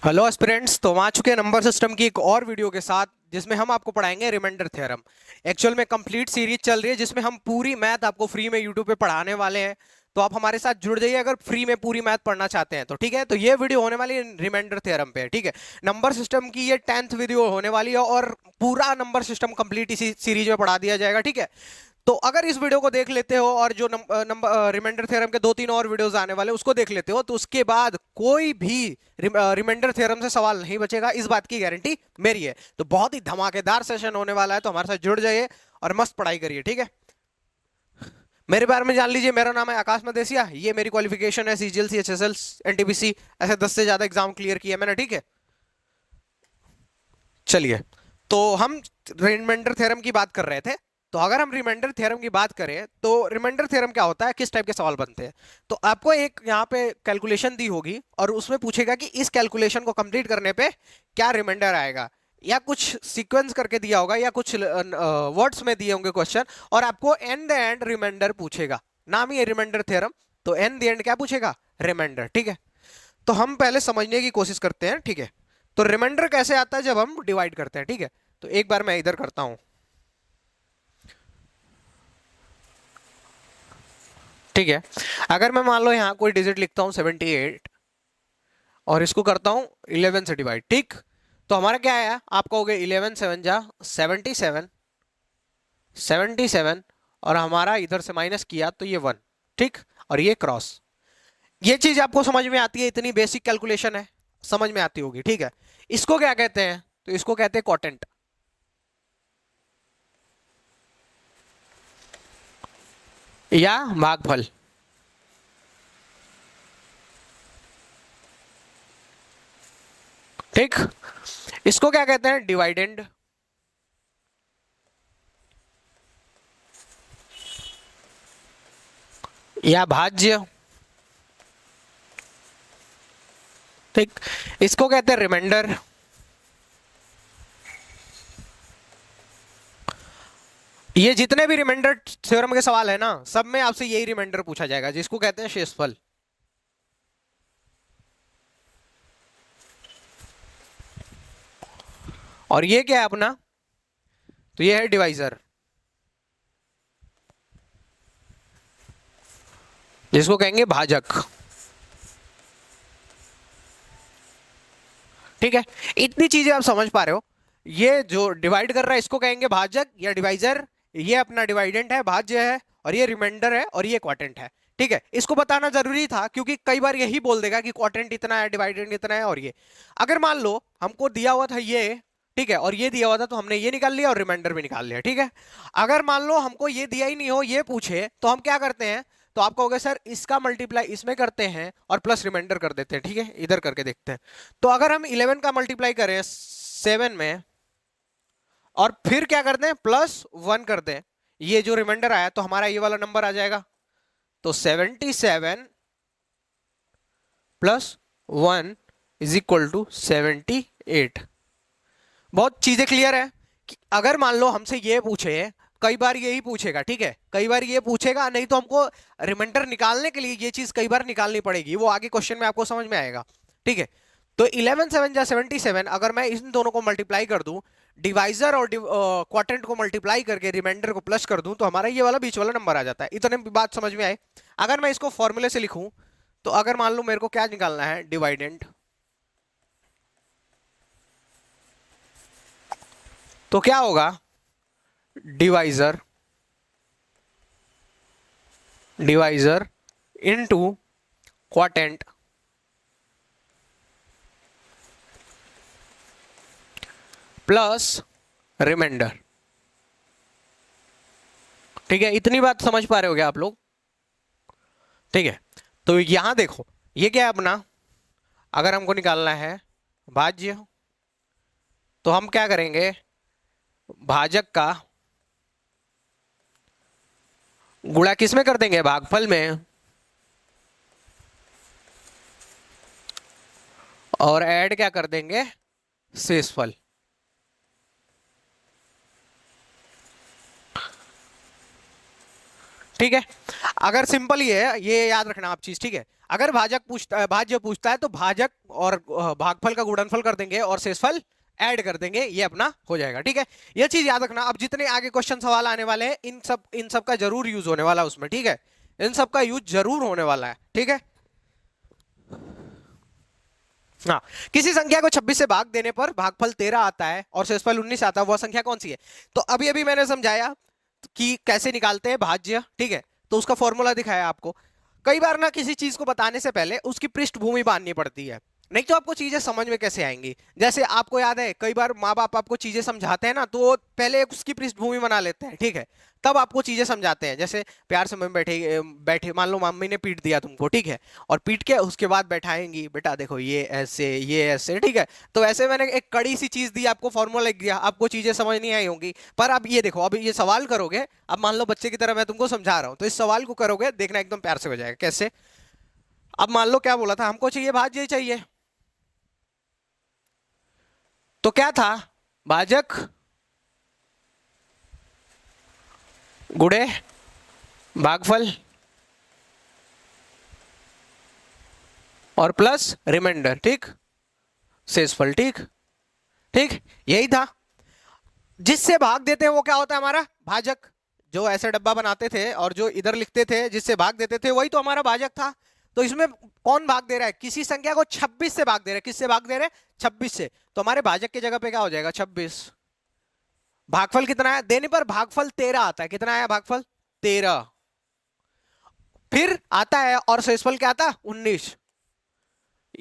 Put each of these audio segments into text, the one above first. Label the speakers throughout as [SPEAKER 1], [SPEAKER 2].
[SPEAKER 1] Hello aspirants, तो हम आ चुके हैं नंबर सिस्टम की एक और वीडियो के साथ जिसमें हम आपको पढ़ाएंगे रिमाइंडर थ्योरम। एक्चुअल में कंप्लीट सीरीज चल रही है जिसमें हम पूरी मैथ आपको फ्री में यूट्यूब पे पढ़ाने वाले हैं। तो आप हमारे साथ जुड़ जाइए अगर फ्री में पूरी मैथ पढ़ना चाहते हैं तो। ठीक है, तो ये वीडियो होने वाली है रिमाइंडर थ्योरम पे। ठीक है, नंबर सिस्टम की ये 10th वीडियो होने वाली है और पूरा नंबर सिस्टम कंप्लीट इसी सीरीज में पढ़ा दिया जाएगा। ठीक है, तो अगर इस वीडियो को देख लेते हो और जो नंबर रिमाइंडर थ्योरम के 2-3 और वीडियोस आने वाले उसको देख लेते हो तो उसके बाद कोई भी रिमाइंडर थ्योरम से सवाल नहीं बचेगा, इस बात की गारंटी मेरी है। तो बहुत ही धमाकेदार सेशन होने वाला है, तो हमारे साथ जुड़ जाइए और मस्त पढ़ाई करिए। ठीक है, मेरे बारे में जान लीजिए। मेरा नाम है आकाश मदेसिया, ये मेरी क्वालिफिकेशन है सीजीएल एचएसएल एनटीपीसी, ऐसे 10 से ज्यादा एग्जाम क्लियर किया मैंने। ठीक है, चलिए, तो हम रिमाइंडर थ्योरम की बात कर रहे थे। तो अगर हम रिमाइंडर थ्योरम की बात करें तो रिमाइंडर थ्योरम क्या होता है, किस टाइप के सवाल बनते हैं। तो आपको एक यहाँ पे कैलकुलेशन दी होगी और उसमें पूछेगा कि इस कैलकुलेशन को कंप्लीट करने पे क्या रिमाइंडर आएगा, या कुछ सीक्वेंस करके दिया होगा या कुछ वर्ड्स में दिए होंगे क्वेश्चन, और आपको एन द एंड रिमाइंडर पूछेगा। नाम ही है रिमाइंडर थ्योरम, तो एन द एंड क्या पूछेगा, रिमाइंडर। ठीक है, तो हम पहले समझने की कोशिश करते हैं। ठीक है, तो रिमाइंडर कैसे आता है जब हम डिवाइड करते हैं। ठीक है, तो एक बार मैं इधर करता हूं। ठीक है, अगर मैं मान लो यहां कोई डिजिट लिखता हूं 78 और इसको करता हूं 11 से डिवाइड। ठीक, तो हमारा क्या आया, आप कहोगे 11 7 जा 77, 77, और हमारा इधर से माइनस किया तो ये 1। ठीक, और ये क्रॉस। ये चीज आपको समझ में आती है, इतनी बेसिक कैलकुलेशन है, समझ में आती होगी। ठीक है, इसको क्या कहते हैं, तो इसको कहते हैं क्वोटेंट या भागफल। ठीक, इसको क्या कहते हैं, डिवाइडेंड या भाज्य। ठीक, इसको कहते हैं रिमाइंडर। ये जितने भी रिमाइंडर थ्योरम के सवाल है ना, सब में आपसे यही रिमाइंडर पूछा जाएगा जिसको कहते हैं शेषफल। और ये क्या है अपना, तो ये है डिवाइजर, जिसको कहेंगे भाजक। ठीक है, इतनी चीजें आप समझ पा रहे हो। ये जो डिवाइड कर रहा है इसको कहेंगे भाजक या डिवाइजर, ये अपना डिवाइडेंट है, भाज्य है, और ये रिमाइंडर है, और ये क्वाटेंट है। ठीक है, इसको बताना जरूरी था क्योंकि कई बार यही बोल देगा कि क्वाटेंट इतना है, डिवाइडेंट इतना है। और ये अगर मान लो हमको दिया हुआ था ये, ठीक है, और ये दिया हुआ था तो हमने ये निकाल लिया और रिमाइंडर भी निकाल लिया। ठीक है, अगर मान लो हमको ये दिया ही नहीं हो, ये पूछे, तो हम क्या करते हैं, तो आप कहोगे सर इसका मल्टीप्लाई इसमें करते हैं और प्लस रिमाइंडर कर देते हैं। ठीक है, इधर करके देखते हैं। तो अगर हम 11 का मल्टीप्लाई करें 7 में और फिर क्या करते हैं, +1 कर दें, ये जो रिमाइंडर आया तो हमारा ये वाला नंबर आ जाएगा। तो 77 +1 = 78। बहुत चीजें क्लियर है कि अगर मान लो हमसे ये पूछे, कई बार यही पूछेगा। ठीक है, कई बार ये पूछेगा, नहीं तो हमको रिमाइंडर निकालने के लिए ये चीज कई बार निकालनी पड़ेगी, वो आगे क्वेश्चन में आपको समझ में आएगा। ठीक है, तो 11 7 जा 77, अगर मैं इन दोनों को मल्टीप्लाई कर दूं, डिवाइजर और क्वाड्रेंट को मल्टीप्लाई करके रिमाइंडर को प्लस कर दूं, तो हमारा ये वाला बीच वाला नंबर आ जाता है। इतने बात समझ में आए। अगर मैं इसको फॉर्मूले से लिखूं, तो अगर मान लो मेरे को क्या निकालना है, डिवाइडेंट, तो क्या होगा, divisor, divisor into quotient plus remainder. ठीक है, इतनी बात समझ पा रहे हो क्या आप लोग। ठीक है, तो यहां देखो, ये क्या है अपना, अगर हमको निकालना है भाज्य, तो हम क्या करेंगे, भाजक का गुणा किस में कर देंगे, भागफल में, और ऐड क्या कर देंगे, शेषफल। ठीक है, अगर सिंपल ये है, ये याद रखना आप चीज, ठीक है। अगर भाज्य पूछता है तो भाजक और भागफल का गुणनफल कर देंगे और शेषफल ऐड कर देंगे, ये अपना हो जाएगा, ठीक है। ये चीज याद रखना। अब जितने आगे क्वेश्चन सवाल आने वाले हैं इन सब का जरूर यूज होने वाला है उसमें, ठीक है। इन सब का यूज जरूर होने वाला है, ठीक है। हाँ, किसी संख्या को 26 से भाग देने पर भागफल 13 आता है और शेषफल 19 आता है, वह संख्या कौन सी है? तो अभी अभी मैंने समझाया कि कैसे निकालते हैं भाज्य, ठीक है। तो उसका फॉर्मूला दिखाया आपको। कई बार ना किसी चीज को बताने से पहले उसकी पृष्ठभूमि बांधनी पड़ती है, नहीं तो आपको चीजें समझ में कैसे आएंगी। जैसे आपको याद है, कई बार माँ बाप आपको चीजें समझाते हैं ना, तो वो पहले उसकी पृष्ठभूमि बना लेते हैं, ठीक है। तब आपको चीजें समझाते हैं। जैसे प्यार से मम्मी बैठे बैठे मान लो मम्मी ने पीट दिया तुमको, ठीक है, और पीट के उसके बाद बैठाएंगी, बेटा देखो ये ऐसे, ठीक है। तो ऐसे मैंने एक कड़ी सी चीज दी आपको, फॉर्मूला लिख दिया, आपको चीजें समझ नहीं आई होंगी। पर अब ये देखो, अब ये सवाल करोगे, अब मान लो बच्चे की तरह मैं तुमको समझा रहा हूँ, तो इस सवाल को करोगे, देखना एकदम प्यार से हो जाएगा। कैसे? अब मान लो क्या बोला था, हमको चाहिए भाज्य चाहिए, तो क्या था? भाजक गुणे भागफल और प्लस रिमाइंडर, ठीक, शेषफल, ठीक। ठीक, यही था। जिससे भाग देते हैं वो क्या होता है हमारा भाजक। जो ऐसे डब्बा बनाते थे और जो इधर लिखते थे जिससे भाग देते थे, वही तो हमारा भाजक था। तो इसमें कौन भाग दे रहा है? किसी संख्या को 26 से भाग दे रहा है। किससे भाग दे रहे हैं? 26 से। तो हमारे भाजक की जगह पे क्या हो जाएगा? 26। भागफल कितना है? देने पर भागफल 13 आता है। कितना आया भागफल? 13। फिर आता है और शेषफल क्या आता? 19।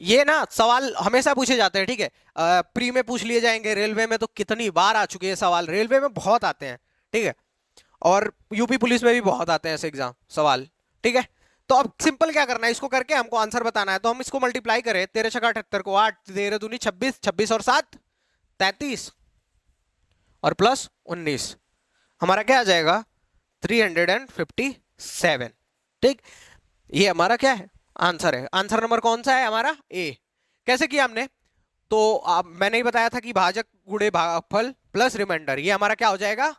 [SPEAKER 1] ये ना सवाल हमेशा पूछे जाते हैं, ठीक है। प्री में पूछ लिए जाएंगे, रेलवे में तो कितनी बार आ चुके हैं सवाल, रेलवे में बहुत आते हैं, ठीक है। और यूपी पुलिस में भी बहुत आते हैं ऐसे एग्जाम सवाल, ठीक है। तो अब सिंपल क्या करना है, इसको करके हमको आंसर बताना है। तो हम इसको मल्टीप्लाई करें, 13 छका 78 को 8, 13 दूनी 26, 26 और 7 33 और प्लस 19, हमारा क्या आ जाएगा? 357, ठीक। ये हमारा क्या है? आंसर है। आंसर नंबर कौन सा है हमारा? ए। कैसे किया हमने? तो मैंने ही बताया था कि भाजक गुणे भागफल प्लस रिमाइंडर, ये हमारा क्या हो जाएगा?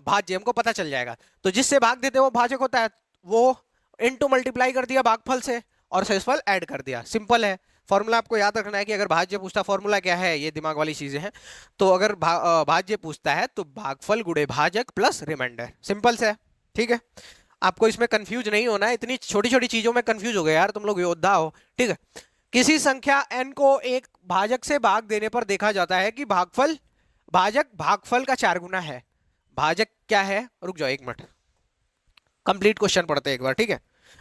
[SPEAKER 1] भाज्य। हमको पता चल जाएगा। तो जिससे भाग देते वो भाजक होता है, वो इनटू मल्टीप्लाई कर दिया भागफल से और शेषफल ऐड कर दिया। सिंपल है। फॉर्मूला आपको याद रखना है कि अगर भाज्य पूछता, फॉर्मूला क्या है, ये दिमाग वाली चीजें हैं। तो अगर भाज्य पूछता है तो भागफल गुणे भाजक प्लस रिमाइंडर, सिंपल से है, ठीक है। आपको इसमें कंफ्यूज नहीं होना है। इतनी छोटी छोटी चीजों में कंफ्यूज हो गए यार, तुम लोग योद्धा हो, ठीक है। किसी संख्या n को एक भाजक से भाग देने पर देखा जाता है कि भाजक भागफल का 4 गुना है। भाजक क्या है? रुक जाओ एक मिनट, कंप्लीट क्वेश्चन पढ़ते हैं एक बार, ठीक है।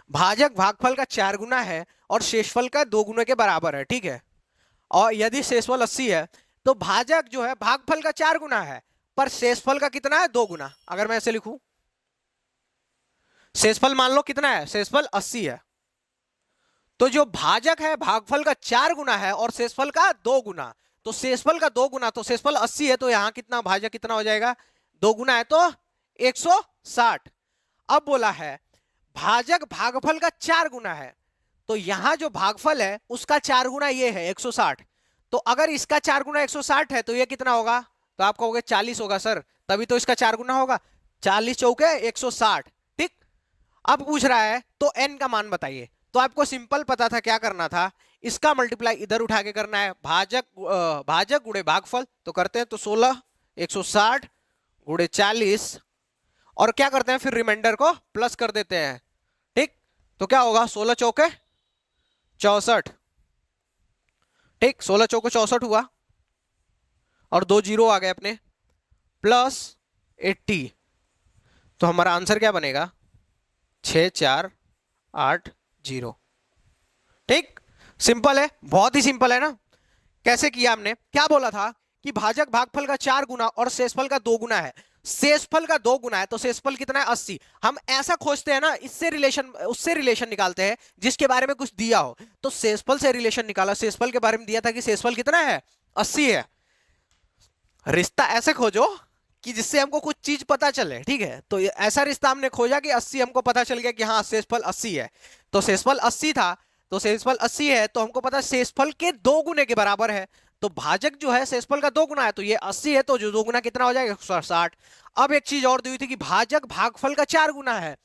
[SPEAKER 1] भाजक भागफल का 4 गुना है और शेषफल का 2 गुना के बराबर है, ठीक है। और यदि शेषफल 80 है तो भाजक जो है भागफल का 4 गुना है, पर शेषफल का कितना है? 2 गुना। अगर मैं ऐसे लिखूं, शेषफल मान लो कितना है? शेषफल 80 है। तो जो भाजक है भागफल का 4 गुना है और शेषफल का 2 गुना। तो शेषफल का 2 गुना, तो शेषफल 80 है, तो यहां कितना भाजक कितना हो जाएगा? 2 गुना है तो 160। अब बोला है भाजक भागफल का 4 गुना है, तो यहां जो भागफल है उसका 4 गुना ये है 160। तो अगर इसका 4 गुना 160 है तो ये कितना होगा? तो आप कहोगे 40 होगा सर, तभी तो इसका 4 गुना होगा। 40 चौके 160, ठीक। अब पूछ रहा है तो n का मान बताइए। तो आपको सिंपल पता था क्या करना था, इसका मल्टीप्लाई इधर उठा के करना है। भाजक गुणे भागफल, तो करते हैं तो 16, 160 गुणे 40, और क्या करते हैं फिर रिमाइंडर को प्लस कर देते हैं, ठीक। तो क्या होगा? 16 चौके 64, ठीक। 16 चौके 64 हुआ और 2 जीरो आ गए अपने, प्लस 80। तो हमारा आंसर क्या बनेगा? 6480, ठीक। सिंपल है, बहुत ही सिंपल है ना। कैसे किया हमने? क्या बोला था कि भाजक भागफल का 4 गुना और शेषफल का 2 गुना है। शेषफल का 2 गुना है तो शेषफल कितना है? 80। हम ऐसा खोजते हैं ना, इससे रिलेशन उससे रिलेशन निकालते हैं जिसके बारे में कुछ दिया हो। तो शेषफल से रिलेशन निकाला, शेषफल के बारे में दिया था कि शेषफल कितना है? 80 है। रिश्ता ऐसे खोजो कि जिससे हमको कुछ चीज पता चले, ठीक है। तो ऐसा रिश्ता हमने खोजा कि 80 हमको पता चल गया कि हाँ शेषफल 80 है। तो शेषफल 80 था, तो शेषफल 80 है तो हमको पता शेषफल के 2 गुने के बराबर है। तो भाजक जो है शेषफल का 2 गुना है, तो ये 80 है, तो जो 2 गुना कितना हो जाएगा? 160। अब एक चीज और दी हुई थी कि भाजक भागफल का 4 गुना है,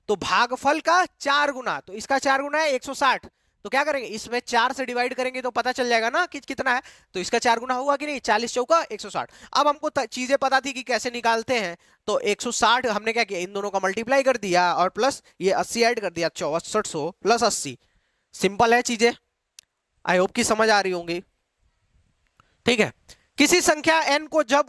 [SPEAKER 1] तो भागफल का 4 गुना, तो इसका 4 गुना है 160। तो क्या करेंगे, इसमें 4 से डिवाइड करेंगे तो पता चल जाएगा ना कि कितना है। तो इसका 4 गुना हुआ कि नहीं, 40 चौका 160। अब हमको चीजें पता थी कि कैसे निकालते हैं। तो 160 हमने क्या किया, इन दोनों का मल्टीप्लाई कर दिया और प्लस ये 80 ऐड कर दिया, 6400 प्लस 80। सिंपल है चीजें, आई होप की समझ आ रही होंगी। ठीक है, किसी संख्या n को जब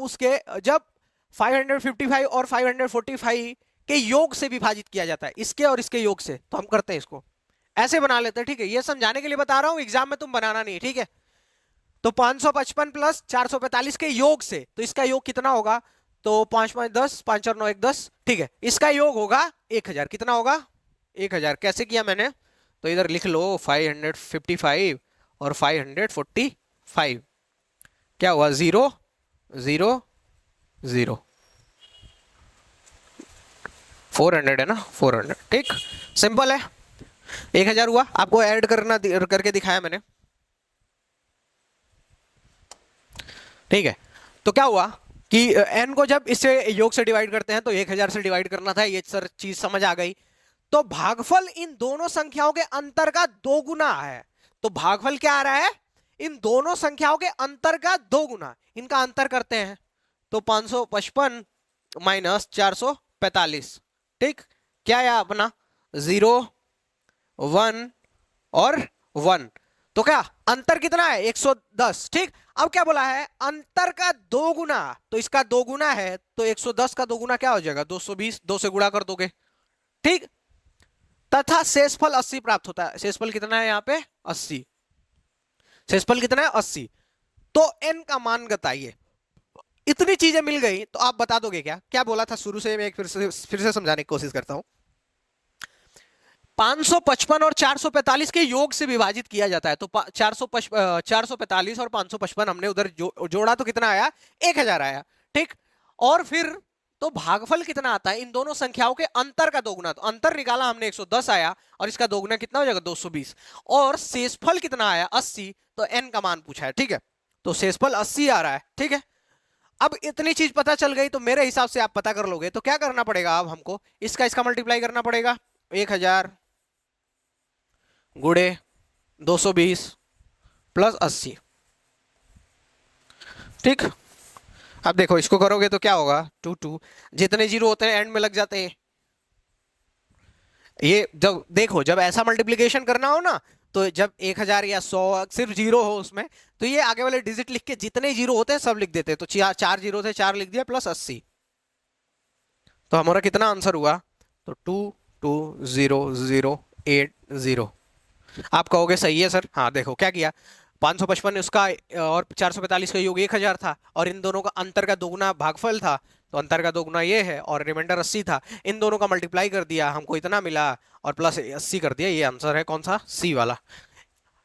[SPEAKER 1] 555 और 545 के योग से विभाजित किया जाता है, इसके और इसके योग से, तो हम करते हैं इसको ऐसे बना लेते हैं। ठीक है, ये समझाने के लिए बता रहा हूं, एग्जाम में तुम बनाना नहीं है। ठीक है, तो 555 प्लस 445 के योग से, तो इसका योग कितना होगा, तो 5 5 10, 5 और 9 1 10। ठीक है, इसका योग होगा 1000। कितना होगा, 1000। कैसे किया मैंने, तो इधर लिख लो 555 और 545, क्या हुआ, 0 0 0, 400 है ना, 400। ठीक, सिंपल है, 1000 हुआ। आपको ऐड करके दिखाया मैंने। ठीक है, तो क्या हुआ कि n को जब इससे योग से डिवाइड करते हैं तो 1000 से डिवाइड करना था, ये सर चीज समझ आ गई। तो भागफल इन दोनों संख्याओं के अंतर का 2 गुना है। तो भागफल क्या आ रहा है, इन दोनों संख्याओं के अंतर का 2 गुना, इनका अंतर करते हैं। तो 555 माइनस 445। ठीक, क्या है अपना 0 1 और 1, तो क्या अंतर कितना है, 110। ठीक, अब क्या बोला है, अंतर का 2 गुना, तो इसका 2 गुना है, तो 110 का 2 गुना क्या हो जाएगा, 220, 2 से गुणा कर दोगे। ठीक, तथा शेषफल 80 प्राप्त होता है। शेषफल कितना है यहाँ पे, 80। शेषफल कितना है, 80। तो n का मान बताइए। इतनी चीजें मिल गई तो आप बता दोगे क्या, क्या बोला था शुरू से, मैं एक फिर से समझाने की कोशिश करता हूं। 555 और 445 के योग से विभाजित किया जाता है। तो 445 और 555 हमने उधर जोड़ा तो कितना आया, 1000 आया। ठीक, और फिर तो भागफल कितना आता है, इन दोनों संख्याओं के अंतर का 2 गुना। तो अंतर निकाला हमने, 110 आया, और इसका 2 गुना कितना हो जाएगा, 220। और शेषफल कितना आया, 80। तो n का मान पूछा है। ठीक है, तो शेषफल 80 आ रहा है। ठीक है, अब इतनी चीज पता चल गई तो मेरे हिसाब से आप पता कर लोगे। तो क्या करना पड़ेगा, अब हमको इसका मल्टीप्लाई करना पड़ेगा, 1000 गुणे 220 प्लस 80। ठीक, अब देखो इसको करोगे तो क्या होगा, 2 2, जितने जीरो होते हैं एंड में लग जाते हैं। ये जब देखो, जब ऐसा मल्टीप्लिकेशन करना हो ना, तो जब 1000 या 100 सिर्फ जीरो हो उसमें, तो ये आगे वाले डिजिट लिख के जितने जीरो होते हैं सब लिख देते हैं। तो 4 जीरो थे, 4 लिख दिया प्लस 80। तो हमारा कितना आंसर हुआ, तो 2 2 0 0 8 0। आप कहोगे सही है सर, हाँ देखो क्या किया, 555 उसका और 445 का योग 1000 था, और इन दोनों का अंतर का 2 गुना भागफल था, तो अंतर का 2 गुना ये है, और रिमाइंडर 80 था। इन दोनों का मल्टीप्लाई कर दिया, हमको इतना मिला, और प्लस 80 कर दिया। ये आंसर है कौन सा, सी वाला।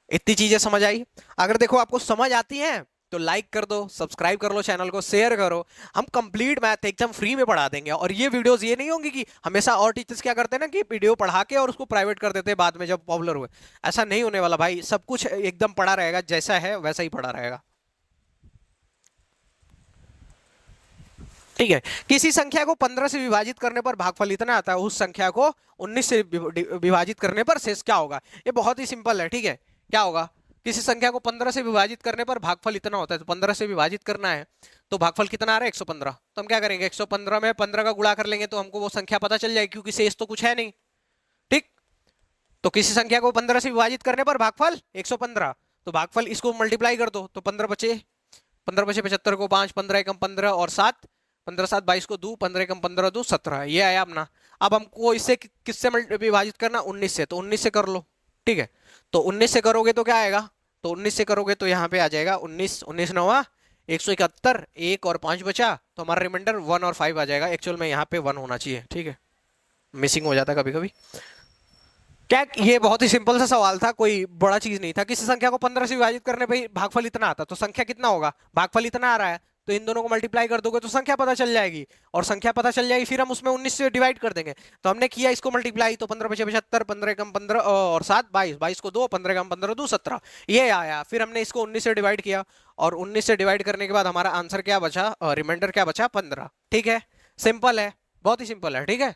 [SPEAKER 1] इतनी चीजें समझ आई। अगर देखो आपको समझ आती हैं तो लाइक कर दो, सब्सक्राइब कर लो चैनल को, शेयर करो। हम कंप्लीट मैथ एकदम फ्री में पढ़ा देंगे। और ये वीडियोस ये नहीं होंगी कि हमेशा और टीचर्स क्या करते हैं ना, कि वीडियो पढ़ा के और उसको प्राइवेट कर देते हैं बाद में जब पॉपुलर हुए। ऐसा नहीं होने वाला भाई, सब कुछ एकदम पढ़ा रहेगा, जैसा है वैसा ही पढ़ा रहेगा। ठीक है, किसी संख्या को 15 से विभाजित करने पर भागफल इतना आता है, उस संख्या को 19 से विभाजित करने पर शेष क्या होगा। ये बहुत ही सिंपल है। ठीक है, क्या होगा, किसी संख्या को 15 से विभाजित करने पर भागफल इतना होता है। तो 15 से विभाजित करना है, तो भागफल कितना आ रहा है, 115। तो हम क्या करेंगे, 115 में 15 का गुणा कर लेंगे, तो हमको वो संख्या पता चल जाएगी, क्योंकि शेष तो कुछ है नहीं। ठीक, तो किसी संख्या को 15 से विभाजित करने पर भागफल 115, तो भागफल इसको मल्टीप्लाई कर दो, तो 15 बचे 75 को 5, 15 एकम 15 और 7, 15 7 22 को 2, 15 एकम 15 2 17। ये आया अपना। अब हमको इससे किससे विभाजित करना, 19 से, तो 19 से कर लो। ठीक है, तो 19 से करोगे तो क्या आएगा, तो 19 से करोगे तो यहाँ पे आ जाएगा 19 19 9 171, 1 और 5 बचा, तो हमारा रिमाइंडर 1 और 5 आ जाएगा। एक्चुअल में यहाँ पे 1 होना चाहिए। ठीक है, मिसिंग हो जाता कभी कभी। क्या, ये बहुत ही सिंपल सा सवाल था, कोई बड़ा चीज नहीं था। किसी संख्या को 15 से विभाजित करने पे भागफल इतना आता, तो संख्या कितना होगा, भागफल इतना आ रहा है, तो इन दोनों को मल्टीप्लाई कर दोगे तो संख्या पता चल जाएगी, और संख्या पता चल जाएगी फिर हम उसमें 19 से डिवाइड कर देंगे। तो हमने किया इसको मल्टीप्लाई, तो 15 बचे 75, 15 एकम 15 और 7 22, 22 को 2, 15 एकम 15 2 17, ये आया। फिर हमने इसको 19 से डिवाइड किया, और 19 से डिवाइड करने के बाद हमारा आंसर क्या बचा, रिमाइंडर क्या बचा, 15। ठीक है, सिंपल है, बहुत ही सिंपल है। ठीक है,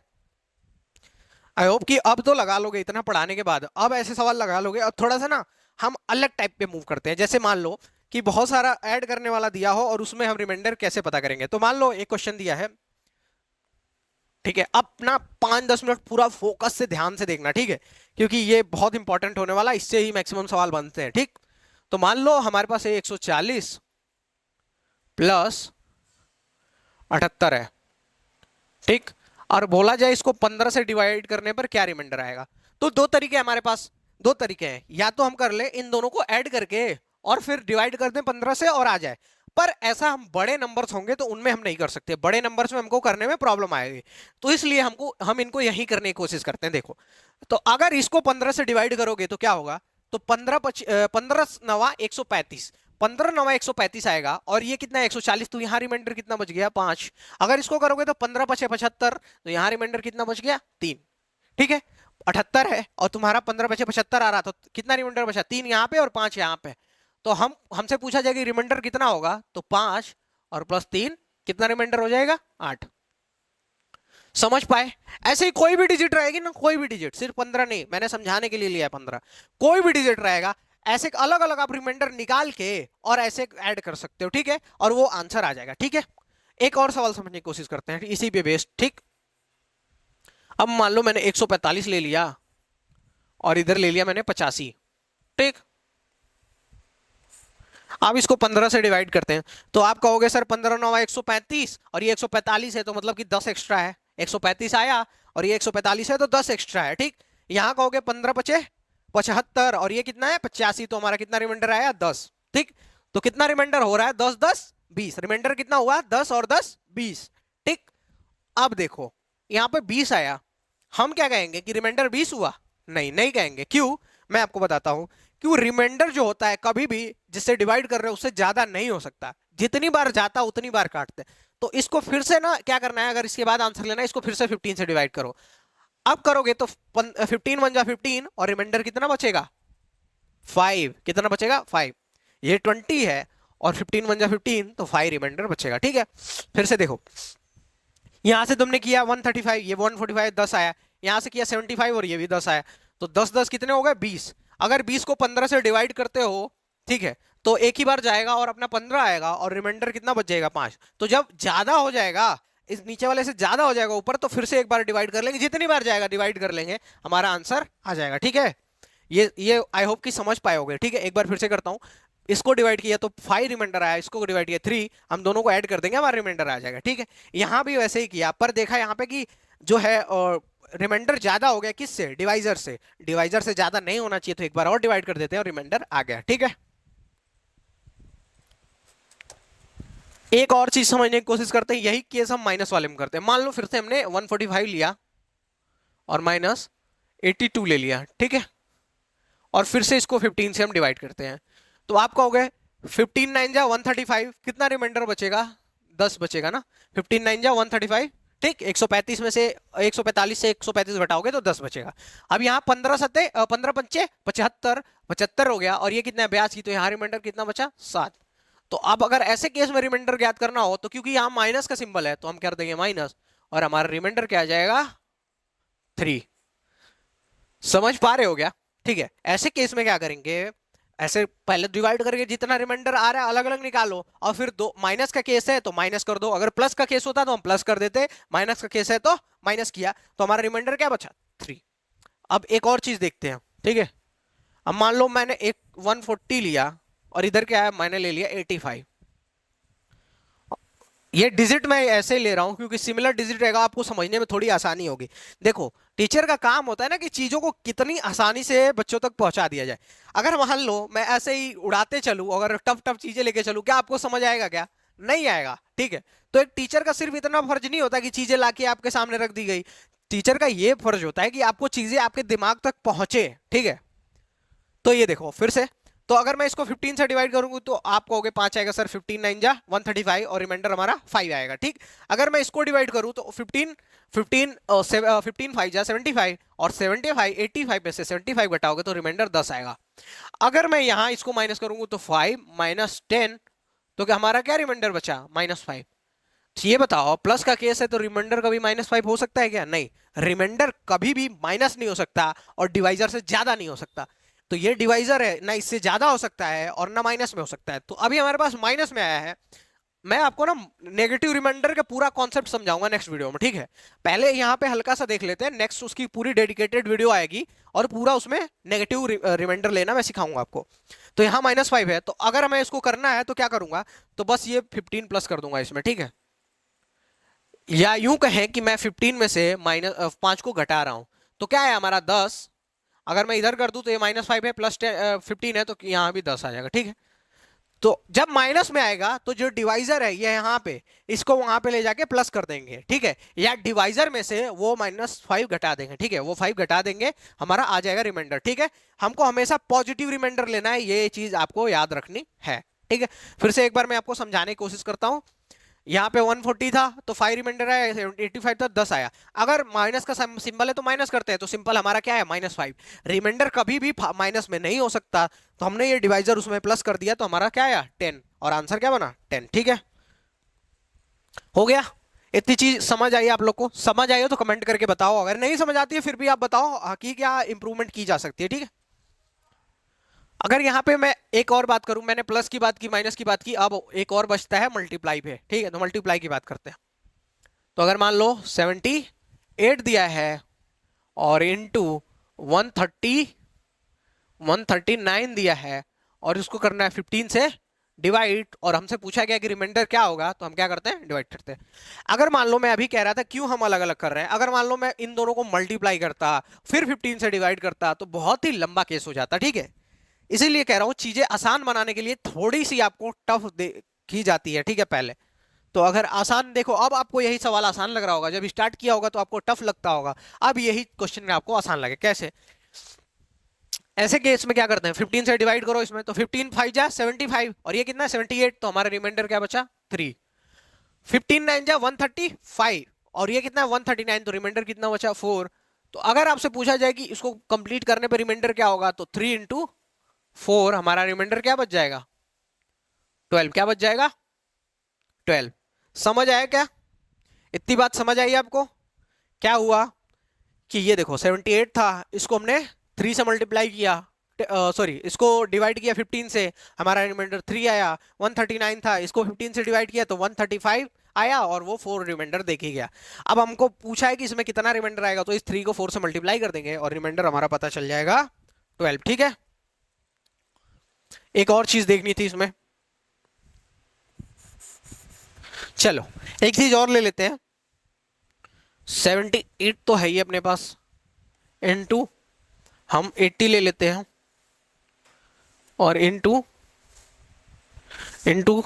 [SPEAKER 1] आई होप कि अब तो लगा लोगे इतना पढ़ाने के बाद, अब ऐसे सवाल लगा लोगे। अब थोड़ा सा ना हम अलग टाइप पे मूव करते हैं। जैसे मान लो कि बहुत सारा ऐड करने वाला दिया हो और उसमें हम रिमाइंडर कैसे पता करेंगे। तो मान लो एक क्वेश्चन दिया है, ठीक है, अब ना 5-10 मिनट पूरा फोकस से ध्यान से देखना, ठीक है, क्योंकि ये बहुत इंपॉर्टेंट होने वाला, इससे ही मैक्सिमम सवाल बनते हैं, ठीक। तो मान लो हमारे पास 140 प्लस 78 है, ठीक। और बोला जाए इसको 15 से डिवाइड करने पर क्या रिमाइंडर आएगा। तो दो तरीके हैं हमारे पास, दो तरीके हैं, या तो हम कर ले इन दोनों को ऐड करके और फिर डिवाइड कर दें 15 से और आ जाए। पर ऐसा हम बड़े नंबर्स होंगे तो उनमें हम नहीं कर सकते, बड़े नंबर्स में हमको करने में प्रॉब्लम आएगी। तो इसलिए हम इनको यही करने की कोशिश करते हैं। देखो, तो अगर इसको 15 से डिवाइड करोगे तो क्या होगा। तो 15 नवा 135, 15 नवा 135 आएगा, और ये कितना है 140, तो यहाँ रिमाइंडर कितना बच गया 5। अगर इसको करोगे तो 15 पचे 75, तो यहाँ रिमाइंडर कितना बच गया 3, ठीक है। 78 है और तुम्हारा 15 पचे 75 आ रहा, तो कितना रिमाइंडर बचा 3 यहाँ पे और 5 यहाँ पे। तो हमसे पूछा जाएगा रिमाइंडर कितना होगा, तो 5 और प्लस 3 कितना रिमाइंडर हो जाएगा 8। समझ पाए। ऐसे ही कोई भी डिजिट रहेगी ना, कोई भी डिजिट, सिर्फ 15 नहीं, मैंने समझाने के लिए लिया 15, कोई भी डिजिट रहेगा ऐसे अलग अलग आप रिमाइंडर निकाल के और ऐसे ऐड कर सकते हो, ठीक है, और वो आंसर आ जाएगा, ठीक है। एक और सवाल समझने की कोशिश करते हैं इसी पे बेस्ड, ठीक। अब मान लो मैंने 145 ले लिया और इधर ले लिया मैंने 85, ठीक। अब इसको 15 से डिवाइड करते हैं, तो आप कहोगे सर 15 नवा 135 और ये 145 है, तो मतलब कि 10 एक्स्ट्रा है। 135 आया और ये 145 है, तो 10 एक्स्ट्रा है, ठीक। यहां कहोगे 15 पचे 75 और ये कितना है 85, तो हमारा कितना रिमाइंडर आया 10, ठीक। तो कितना रिमाइंडर हो रहा है 10 10 20, रिमाइंडर कितना हुआ 10 और 10 20, ठीक। अब देखो यहां पे 20 आया, हम क्या कहेंगे कि रिमाइंडर 20 हुआ। नहीं, नहीं कहेंगे। क्यों, मैं आपको बताता हूं। क्यों, रिमाइंडर जो होता है कभी भी जिससे डिवाइड कर रहे हो उससे ज्यादा नहीं हो सकता, जितनी बार जाता उतनी बार काटते। तो इसको फिर से ना क्या करना है, अगर इसके बाद आंसर लेना है, इसको फिर से 15 से डिवाइड करो। अब करोगे तो 15 1 जा 15 और रिमाइंडर कितना बचेगा 5, कितना बचेगा 5। ये 20 है और 15 1 जा 15, तो 5 रिमाइंडर बचेगा, ठीक है। फिर से देखो, यहां से तुमने किया 135, ये 145 10 आया, यहां से किया 75 और ये भी 10 आया, तो 10 10 कितने हो गए 20। अगर 20 को 15 से डिवाइड करते हो, ठीक है, तो एक ही बार जाएगा और अपना 15 आएगा और रिमाइंडर कितना बच जाएगा 5। तो जब ज्यादा हो जाएगा, इस नीचे वाले से ज्यादा हो जाएगा ऊपर, तो फिर से एक बार डिवाइड कर लेंगे, जितनी बार जाएगा डिवाइड कर लेंगे, हमारा आंसर आ जाएगा, ठीक है। ये आई होप कि समझ पाए होगे, ठीक है। एक बार फिर से करता हूं, इसको डिवाइड किया तो 5 रिमाइंडर आया, इसको डिवाइड किया 3, हम दोनों को ऐड कर देंगे, हमारा रिमाइंडर आ जाएगा, ठीक है। यहां भी वैसे ही किया, पर देखा यहां पे कि जो है रिमाइंडर ज्यादा हो गया किससे, डिवाइजर से। डिवाइजर से ज्यादा नहीं होना चाहिए, तो एक बार और डिवाइड कर देते हैं और रिमाइंडर आ गया, ठीक है। एक और चीज समझने की कोशिश करते हैं, यही केस हम माइनस वाले में करते हैं। मान लो फिर से हमने 145 लिया और माइनस 82 ले लिया, ठीक है, और फिर से इसको 15 से हम डिवाइड करते हैं। तो आप कहोगे 15 9 जा 135, कितना रिमाइंडर बचेगा 10 बचेगा ना। 15 9 जा 135, ठीक। 135 में से 145 से 135 घटाओगे तो 10 बचेगा। अब यहाँ 15 पंचे 75, 75 हो गया, और ये कितना है 82, तो यहाँ रिमाइंडर कितना बचा 7। तो अब अगर ऐसे केस में रिमाइंडर ज्ञात करना हो, तो क्योंकि यहाँ माइनस का सिंबल है तो हम कर देंगे माइनस, और हमारा रिमाइंडर क्या आ जाएगा 3। समझ पा रहे हो क्या, ठीक है। ऐसे केस में क्या करेंगे, ऐसे पहले डिवाइड करके जितना रिमाइंडर आ रहा है अलग अलग निकालो, और फिर दो माइनस का केस है तो माइनस कर दो, अगर प्लस का केस होता तो हम प्लस कर देते, माइनस का केस है तो माइनस किया, तो हमारा रिमाइंडर क्या बचा 3। अब एक और चीज देखते हैं, ठीक है। अब मान लो मैंने एक 140 लिया और इधर क्या है मैंने ले लिया 85। ये डिजिट मैं ऐसे ही ले रहा हूं क्योंकि सिमिलर डिजिट रहेगा, आपको समझने में थोड़ी आसानी होगी। देखो, टीचर का काम होता है ना कि चीजों को कितनी आसानी से बच्चों तक पहुंचा दिया जाए। अगर मान लो मैं ऐसे ही उड़ाते चलूं, अगर टफ टफ चीजें लेके चलूं, क्या आपको समझ आएगा क्या, नहीं आएगा, ठीक है। तो एक टीचर का सिर्फ इतना फर्ज नहीं होता कि चीजें लाके आपके सामने रख दी गई। टीचर का ये फर्ज होता है कि आपको चीजें आपके दिमाग तक पहुंचे, ठीक है। तो ये देखो फिर से, तो अगर मैं इसको 15 से डिवाइड करूंगा तो आप कहोगे 5 आएगा सर, 15 9 जा 135 और रिमाइंडर हमारा 5 आएगा, ठीक। अगर मैं इसको डिवाइड करूं तो 15 5 जा 75 और 75 85 में से 75 घटाओगे तो रिमाइंडर 10 आएगा। अगर मैं यहां इसको माइनस करूंगा तो 5 माइनस 10, तो क्या हमारा क्या रिमाइंडर बचा -5। ये बताओ, प्लस का केस है तो रिमाइंडर कभी -5 हो सकता है क्या? नहीं, रिमाइंडर कभी भी माइनस नहीं हो सकता और डिवाइजर से ज्यादा नहीं हो सकता। तो ये डिवाइजर है ना, इससे ज्यादा हो सकता है और ना माइनस में हो सकता है। तो अभी हमारे पास माइनस में आया है। मैं आपको ना नेगेटिव रिमाइंडर का पूरा कॉन्सेप्ट समझाऊंगा नेक्स्ट वीडियो में, ठीक है? पहले यहाँ पे हल्का सा देख लेते हैं, नेक्स्ट उसकी पूरी डेडिकेटेड वीडियो आएगी और पूरा उसमें नेगेटिव रिमाइंडर लेना मैं सिखाऊंगा आपको। तो यहाँ -5 है, तो अगर हमें इसको करना है तो क्या करूंगा, तो बस ये 15 प्लस कर दूंगा इसमें, ठीक है? या यूं कहें कि मैं 15 में से -5 को घटा रहा हूं, तो क्या है हमारा 10। अगर मैं इधर कर दूं तो ये -5 है, प्लस 15 है, तो यहाँ भी 10 आ जाएगा, ठीक है? तो जब माइनस में आएगा तो जो डिवाइजर है ये यहाँ पे, इसको वहां पे ले जाके प्लस कर देंगे, ठीक है? या डिवाइजर में से वो -5 घटा देंगे, ठीक है? वो 5 घटा देंगे, हमारा आ जाएगा रिमाइंडर, ठीक है? हमको हमेशा पॉजिटिव रिमाइंडर लेना है, ये चीज आपको याद रखनी है, ठीक है? फिर से एक बार मैं आपको समझाने की कोशिश करता हूं। यहाँ पे 140 था तो 5 रिमाइंडर आया, 85 था 10 आया। अगर माइनस का सिंबल है तो माइनस करते हैं, तो सिंपल हमारा क्या है -5। रिमाइंडर कभी भी माइनस में नहीं हो सकता, तो हमने ये डिवाइजर उसमें प्लस कर दिया, तो हमारा क्या आया 10, और आंसर क्या बना 10, ठीक है? हो गया। इतनी चीज समझ आई आप लोग को? समझ आई हो तो कमेंट करके बताओ, अगर नहीं समझ आती है फिर भी आप बताओ कि क्या इंप्रूवमेंट की जा सकती है, ठीक है? अगर यहाँ पे मैं एक और बात करूं, मैंने प्लस की बात की, माइनस की बात की, अब एक और बचता है मल्टीप्लाई पे, ठीक है? तो मल्टीप्लाई की बात करते हैं। तो अगर मान लो 78 दिया है और इंटू 139 दिया है और इसको करना है 15 से डिवाइड, और हमसे पूछा गया कि रिमाइंडर क्या होगा, तो हम क्या करते हैं, डिवाइड करते हैं। अगर मान लो मैं अभी कह रहा था क्यों हम अलग अलग कर रहे हैं, अगर मान लो मैं इन दोनों को मल्टीप्लाई करता फिर 15 से डिवाइड करता तो बहुत ही लंबा केस हो जाता, ठीक है? इसीलिए कह रहा हूं चीजें आसान बनाने के लिए थोड़ी सी आपको टफ की जाती है, ठीक है? पहले तो अगर आसान, देखो अब आपको यही सवाल आसान लग रहा होगा, जब स्टार्ट किया होगा तो आपको टफ लगता होगा, अब यही क्वेश्चन में आपको आसान लगे। कैसे? ऐसे केस में क्या करते हैं, 15 से डिवाइड करो इसमें, तो 15 5 जा 75 और ये कितना है 78, तो हमारा रिमाइंडर क्या बचा 3। 15 9 जा 135 और ये कितना है 139, तो रिमाइंडर कितना बचा 4। तो अगर आपसे पूछा जाए कि इसको कंप्लीट करने पर रिमाइंडर क्या होगा, तो 3 इंटू 4, हमारा रिमाइंडर क्या बच जाएगा 12। क्या बच जाएगा 12। समझ आया क्या? इतनी बात समझ आई आपको? क्या हुआ कि ये देखो 78 था, इसको हमने 3 से मल्टीप्लाई किया, सॉरी इसको डिवाइड किया 15 से, हमारा रिमाइंडर 3 आया। 139 था, इसको 15 से डिवाइड किया तो 135 आया और वो 4 रिमाइंडर देखी गया। अब हमको पूछा है कि इसमें कितना रिमाइंडर आएगा, तो इस 3 को 4 से मल्टीप्लाई कर देंगे और रिमाइंडर हमारा पता चल जाएगा 12, ठीक है? एक और चीज देखनी थी इसमें, चलो एक चीज और ले लेते हैं। 78 तो है ही अपने पास, इनटू हम 80 ले लेते हैं और इनटू इनटू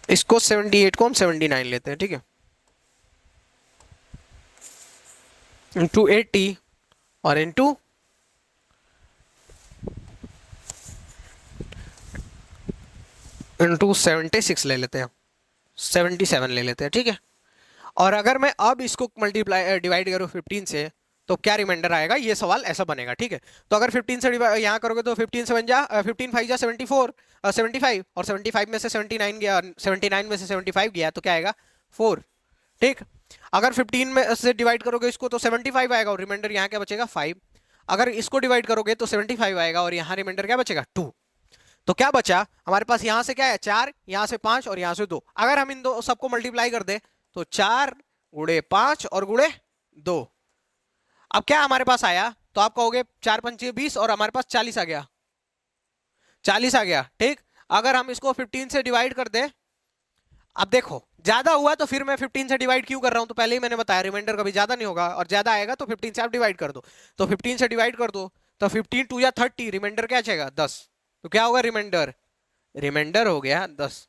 [SPEAKER 1] इसको 78 को हम 79 लेते हैं, ठीक है? इंटू 80 और इंटू इंटू 76 ले लेते हैं, 77 ले लेते हैं, ठीक है? और अगर मैं अब इसको मल्टीप्लाई डिवाइड करूँ 15 से, तो क्या रिमाइंडर आएगा, ये सवाल ऐसा बनेगा, ठीक है? तो अगर 15 से यहाँ करोगे तो 15 से बन जा 15 5 जा 74 75 और 75 में से 79 गया, 79 में से 75 गया तो क्या आएगा 4, ठीक? अगर 15 में से डिवाइड करोगे इसको तो 75 आएगा और रिमाइंडर यहाँ क्या बचेगा 5। अगर इसको डिवाइड करोगे तो 75 आएगा और यहाँ रिमाइंडर क्या बचेगा 2। तो क्या बचा हमारे पास, यहाँ से क्या है 4, यहाँ से 5 और यहाँ से 2। अगर हम इन दो सबको मल्टीप्लाई कर दे तो 4 गुणे 5 और गुणे 2। अब क्या हमारे पास आया, तो आप कहोगे 4 पंचे 20 और हमारे पास 40 आ गया, 40 आ गया, ठीक? अगर हम इसको 15 से डिवाइड कर दे, अब देखो ज्यादा हुआ तो फिर मैं 15 से डिवाइड क्यों कर रहा हूं, तो पहले ही मैंने बताया रिमाइंडर कभी ज्यादा नहीं होगा, और ज्यादा आएगा तो 15 से आप डिवाइड कर दो। तो 15 से डिवाइड कर दो तो 15 2 या 30, रिमाइंडर क्या आएगा 10। तो क्या होगा रिमाइंडर, रिमाइंडर हो गया 10।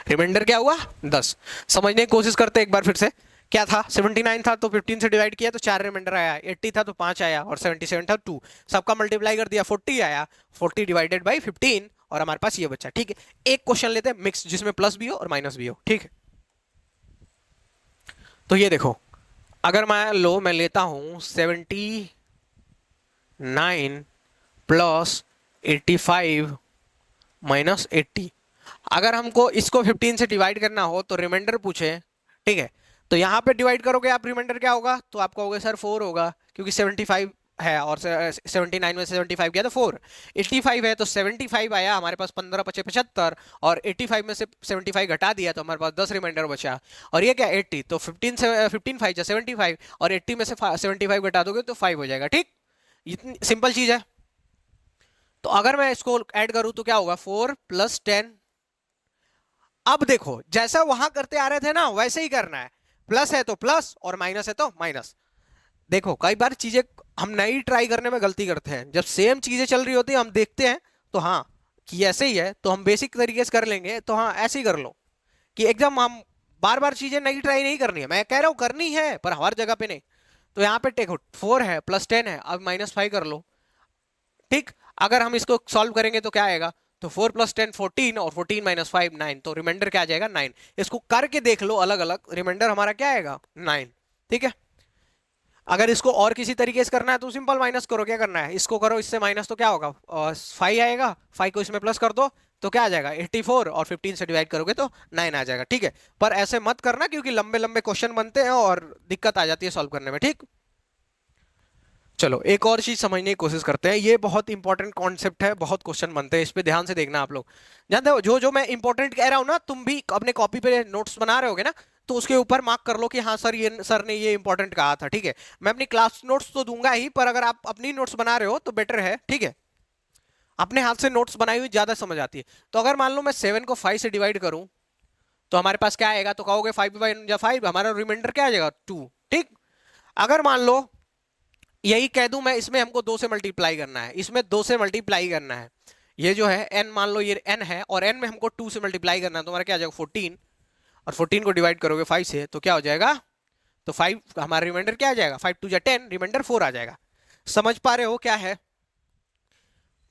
[SPEAKER 1] रिमाइंडर क्या हुआ 10। समझने की कोशिश करते एक बार फिर से। क्या था 79 था तो 15 से डिवाइड किया तो 4 रिमाइंडर आया, 80 था तो 5 आया और 77 था 2। सबका मल्टीप्लाई कर दिया 40 आया, 40 डिवाइडेड बाई 15 और हमारे पास ये बच्चा, ठीक है? एक क्वेश्चन लेते हैं मिक्स जिसमें प्लस भी हो और माइनस भी हो, ठीक है? तो ये देखो, अगर मैं लेता हूं 79 प्लस 85 -80। अगर हमको इसको 15 से डिवाइड करना हो तो रिमाइंडर पूछे, ठीक है, तो यहाँ पे डिवाइड करोगे आप, रिमाइंडर क्या होगा, तो आप कहोगे सर 4 होगा, क्योंकि 75 है और 79 में से 75 गया तो 4। 85 है तो 75 आया हमारे पास, 15 पचे 75, और 85 में से 75 घटा दिया तो हमारे पास 10 रिमाइंडर बचा। और ये क्या 80, तो 15 से 15 5 जा 75, और 80 में से 75 घटा दोगे तो 5 हो जाएगा। ठीक, इतनी सिंपल चीज है। तो अगर मैं इसको ऐड करूं तो क्या होगा, 4 + 10। अब देखो जैसा वहां करते आ रहे थे ना वैसे ही करना है, प्लस है तो प्लस और माइनस है तो माइनस। देखो कई बार चीजें हम नई ट्राई करने में गलती करते हैं, जब सेम चीजें चल रही होती है हम देखते हैं तो हाँ कि ऐसे ही है, तो हम बेसिक तरीके से कर लेंगे, तो हाँ ऐसे ही कर लो कि एकदम हम बार बार चीजें नई ट्राई नहीं करनी है। मैं कह रहा हूं करनी है पर हर जगह पे नहीं। तो यहाँ पे देखो 4 है + 10 है, अब -5 कर लो। ठीक, अगर हम इसको सॉल्व करेंगे तो क्या आएगा, तो 4 + 10 14, और 14 - 5 9, तो रिमाइंडर क्या आ जाएगा 9। इसको करके देख लो अलग अलग, रिमाइंडर हमारा क्या आएगा 9। ठीक है, अगर इसको और किसी तरीके से करना है तो सिंपल माइनस करो, क्या करना है, इसको करो इससे माइनस, तो क्या होगा 5 आएगा, 5 को इसमें प्लस कर दो तो क्या आ जाएगा 84, और 15 से डिवाइड करोगे तो 9 आ जाएगा। ठीक है, पर ऐसे मत करना क्योंकि लंबे लंबे क्वेश्चन बनते हैं और दिक्कत आ जाती है सॉल्व करने में। ठीक, चलो एक और चीज समझने की कोशिश करते हैं, ये बहुत इंपॉर्टेंट कॉन्सेप्ट है, बहुत क्वेश्चन बनते हैं, इस पे ध्यान से देखना आप लोग। जानते हो जो जो मैं इंपॉर्टेंट कह रहा हूं ना, तुम भी अपने कॉपी पे नोट्स बना रहे होगे ना, तो उसके ऊपर मार्क कर लो कि हाँ सर, ये सर ने ये इंपॉर्टेंट कहा था। ठीक है, मैं अपनी क्लास नोट्स तो दूंगा ही, पर अगर आप अपनी नोट्स बना रहे हो तो बेटर है। ठीक है, अपने हाथ से नोट्स बनाई हुई ज्यादा समझ आती है। तो अगर मान लो मैं 7 को 5 से डिवाइड करूं तो हमारे पास क्या आएगा, तो कहोगे 5/5, हमारा रिमाइंडर क्या आ जाएगा 2। ठीक, अगर मान लो यही कह दूं मैं, इसमें हमको 2 से मल्टीप्लाई करना है, इसमें 2 से मल्टीप्लाई करना है, ये जो है n, मान लो ये n है और n में हमको 2 से मल्टीप्लाई करना है, तो हमारा क्या आ जाएगा 14, और 14 को डिवाइड करोगे 5 से तो क्या हो जाएगा, तो 5 हमारा रिमाइंडर क्या आ जाएगा, 5 2 जा 10, रिमाइंडर 4 आ जाएगा। समझ पा रहे हो क्या है,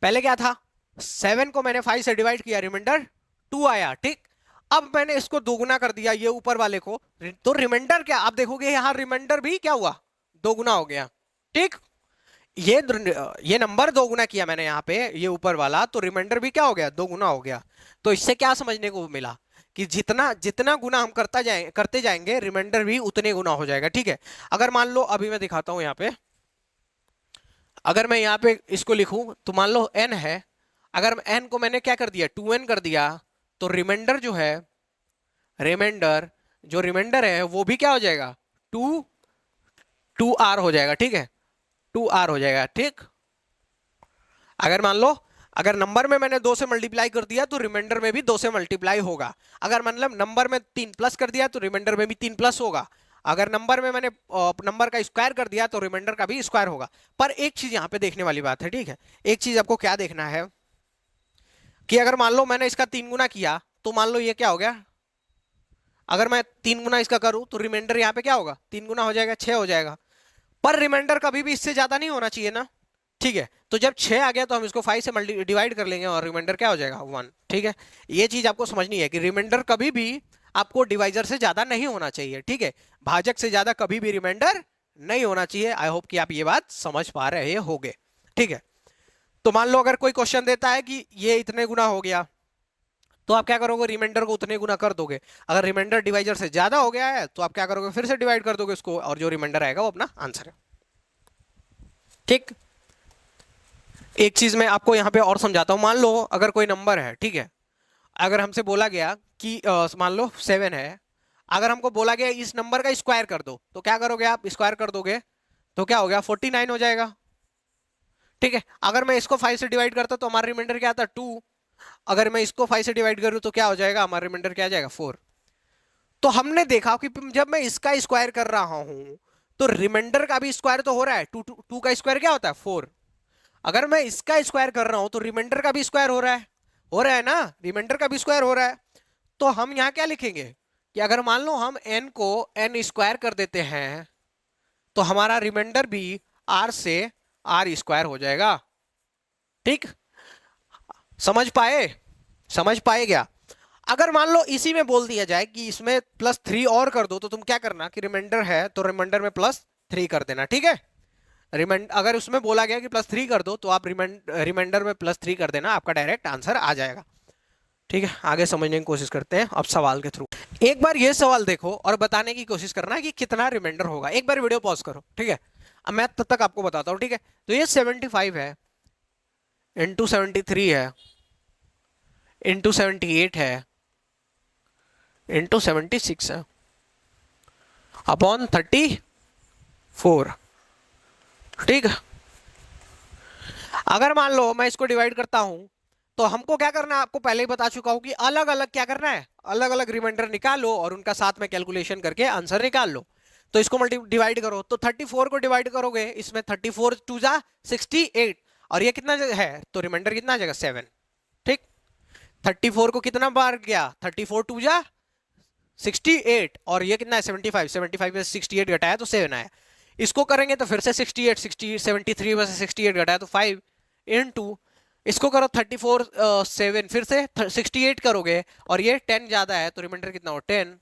[SPEAKER 1] पहले क्या था, 7 को मैंने 5 से डिवाइड किया, रिमाइंडर 2 आया। ठीक, अब मैंने इसको दोगुना कर दिया ये ऊपर वाले को, तो रिमाइंडर क्या, आप देखोगे यहाँ रिमाइंडर भी क्या हुआ, दोगुना हो गया। ठीक, ये ये नंबर दो गुना किया मैंने यहाँ पे, ये ऊपर वाला, तो रिमाइंडर भी क्या हो गया, दो गुना हो गया। तो इससे क्या समझने को मिला कि जितना जितना गुना हम करते जाएंगे रिमाइंडर भी उतने गुना हो जाएगा। ठीक है, अगर मान लो अभी मैं दिखाता हूं यहाँ पे, अगर मैं यहाँ पे इसको लिखूं तो मान लो n है, अगर n को मैंने क्या कर दिया 2n कर दिया, तो रिमाइंडर जो है, रिमाइंडर जो रिमाइंडर है वो भी क्या हो जाएगा 2 2r हो जाएगा। ठीक है, 2r हो जाएगा। ठीक, अगर मान लो अगर नंबर में मैंने 2 से मल्टीप्लाई कर दिया तो रिमाइंडर में भी 2 से मल्टीप्लाई होगा। अगर मतलब नंबर में 3 प्लस कर दिया तो रिमाइंडर में भी 3 प्लस होगा। अगर नंबर में मैंने नंबर का स्क्वायर कर दिया तो रिमाइंडर का भी स्क्वायर होगा। पर एक चीज यहाँ पे देखने वाली बात है, ठीक है, एक चीज आपको क्या देखना है कि अगर मान लो मैंने इसका 3 गुना किया तो मान लो ये क्या हो गया, अगर मैं 3 गुना इसका करूं तो रिमाइंडर यहाँ पे क्या होगा 3 गुना हो जाएगा, 6 हो जाएगा। पर रिमाइंडर कभी भी इससे ज्यादा नहीं होना चाहिए ना। ठीक है, तो जब 6 आ गया तो हम इसको 5 से मल्टी डिवाइड कर लेंगे और रिमाइंडर क्या हो जाएगा 1। ठीक है, ये चीज आपको समझनी है कि रिमाइंडर कभी भी आपको डिवाइजर से ज्यादा नहीं होना चाहिए। ठीक है, भाजक से ज्यादा कभी भी रिमाइंडर नहीं होना चाहिए। आई होप कि आप ये बात समझ पा रहे होगे। ठीक है, तो मान लो अगर कोई क्वेश्चन देता है कि ये इतने गुना हो गया, तो आप क्या करोगे, रिमाइंडर को उतने गुना कर दोगे। अगर रिमाइंडर डिवाइजर से ज्यादा हो गया है तो आप क्या करोगे, फिर से डिवाइड कर दोगे उसको, और जो रिमाइंडर आएगा वो अपना आंसर है। ठीक, एक चीज मैं आपको यहाँ पे और समझाता हूँ। मान लो अगर कोई नंबर है, ठीक है, अगर हमसे बोला गया कि मान लो 7 है, अगर हमको बोला गया इस नंबर का स्क्वायर कर दो, तो क्या करोगे आप, स्क्वायर कर दोगे तो क्या हो गया 49 हो जाएगा। ठीक है, अगर मैं इसको 5 से डिवाइड करता तो हमारा रिमाइंडर क्या आता 2। अगर मैं इसको 5 से डिवाइड करूँ तो क्या हो जाएगा, हमारा रिमाइंडर क्या आ जाएगा 4। तो हमने देखा कि जब मैं इसका स्क्वायर कर रहा हूं तो रिमाइंडर का भी स्क्वायर तो हो रहा है, टू का स्क्वायर क्या होता है 4। अगर मैं इसका स्क्वायर कर रहा हूं तो रिमाइंडर का भी स्क्वायर हो रहा है ना, रिमाइंडर का भी स्क्वायर हो रहा है। तो हम यहां क्या लिखेंगे कि अगर मान लो हम n को n स्क्वायर कर देते हैं तो हमारा रिमाइंडर भी r से r स्क्वायर हो जाएगा। ठीक, समझ पाए क्या। अगर मान लो इसी में बोल दिया जाए कि इसमें +3 और कर दो, तो तुम क्या करना कि रिमाइंडर है तो रिमाइंडर में +3 कर देना। ठीक है, अगर उसमें बोला गया कि +3 कर दो तो आप रिमाइंडर में +3 कर देना, आपका डायरेक्ट आंसर आ जाएगा। ठीक है, आगे समझने की कोशिश करते हैं अब सवाल के थ्रू। एक बार ये सवाल देखो और बताने की कोशिश करना है कि कितना रिमाइंडर होगा। एक बार वीडियो पॉज करो, ठीक है। अब मैं तब तक आपको बताता हूँ, ठीक है। तो ये 75 है, इंटू 73 है, इंटू 78 है, इंटू 76 है, अपॉन 34। ठीक है। अगर मान लो मैं इसको डिवाइड करता हूं, तो हमको क्या करना है, आपको पहले ही बता चुका हूं कि अलग अलग क्या करना है, अलग अलग रिमाइंडर निकालो और उनका साथ में कैलकुलेशन करके आंसर निकाल लो। तो इसको डिवाइड करो, तो 34 को डिवाइड करोगे, इसमें 34 टू जा 68, और ये कितना है, तो रिमाइंडर कितना आ जाएगा 7। ठीक। 34 को कितना बार गया, 34 टू जा 68, और ये कितना है 75, 75 में 68 घटाया तो 7 आया। इसको करेंगे तो फिर से 68, 73 में से 68 घटाया तो 5 इनटू, इसको करो 34 7, फिर से 68 करोगे और ये 10 ज्यादा है तो रिमाइंडर कितना हो 10,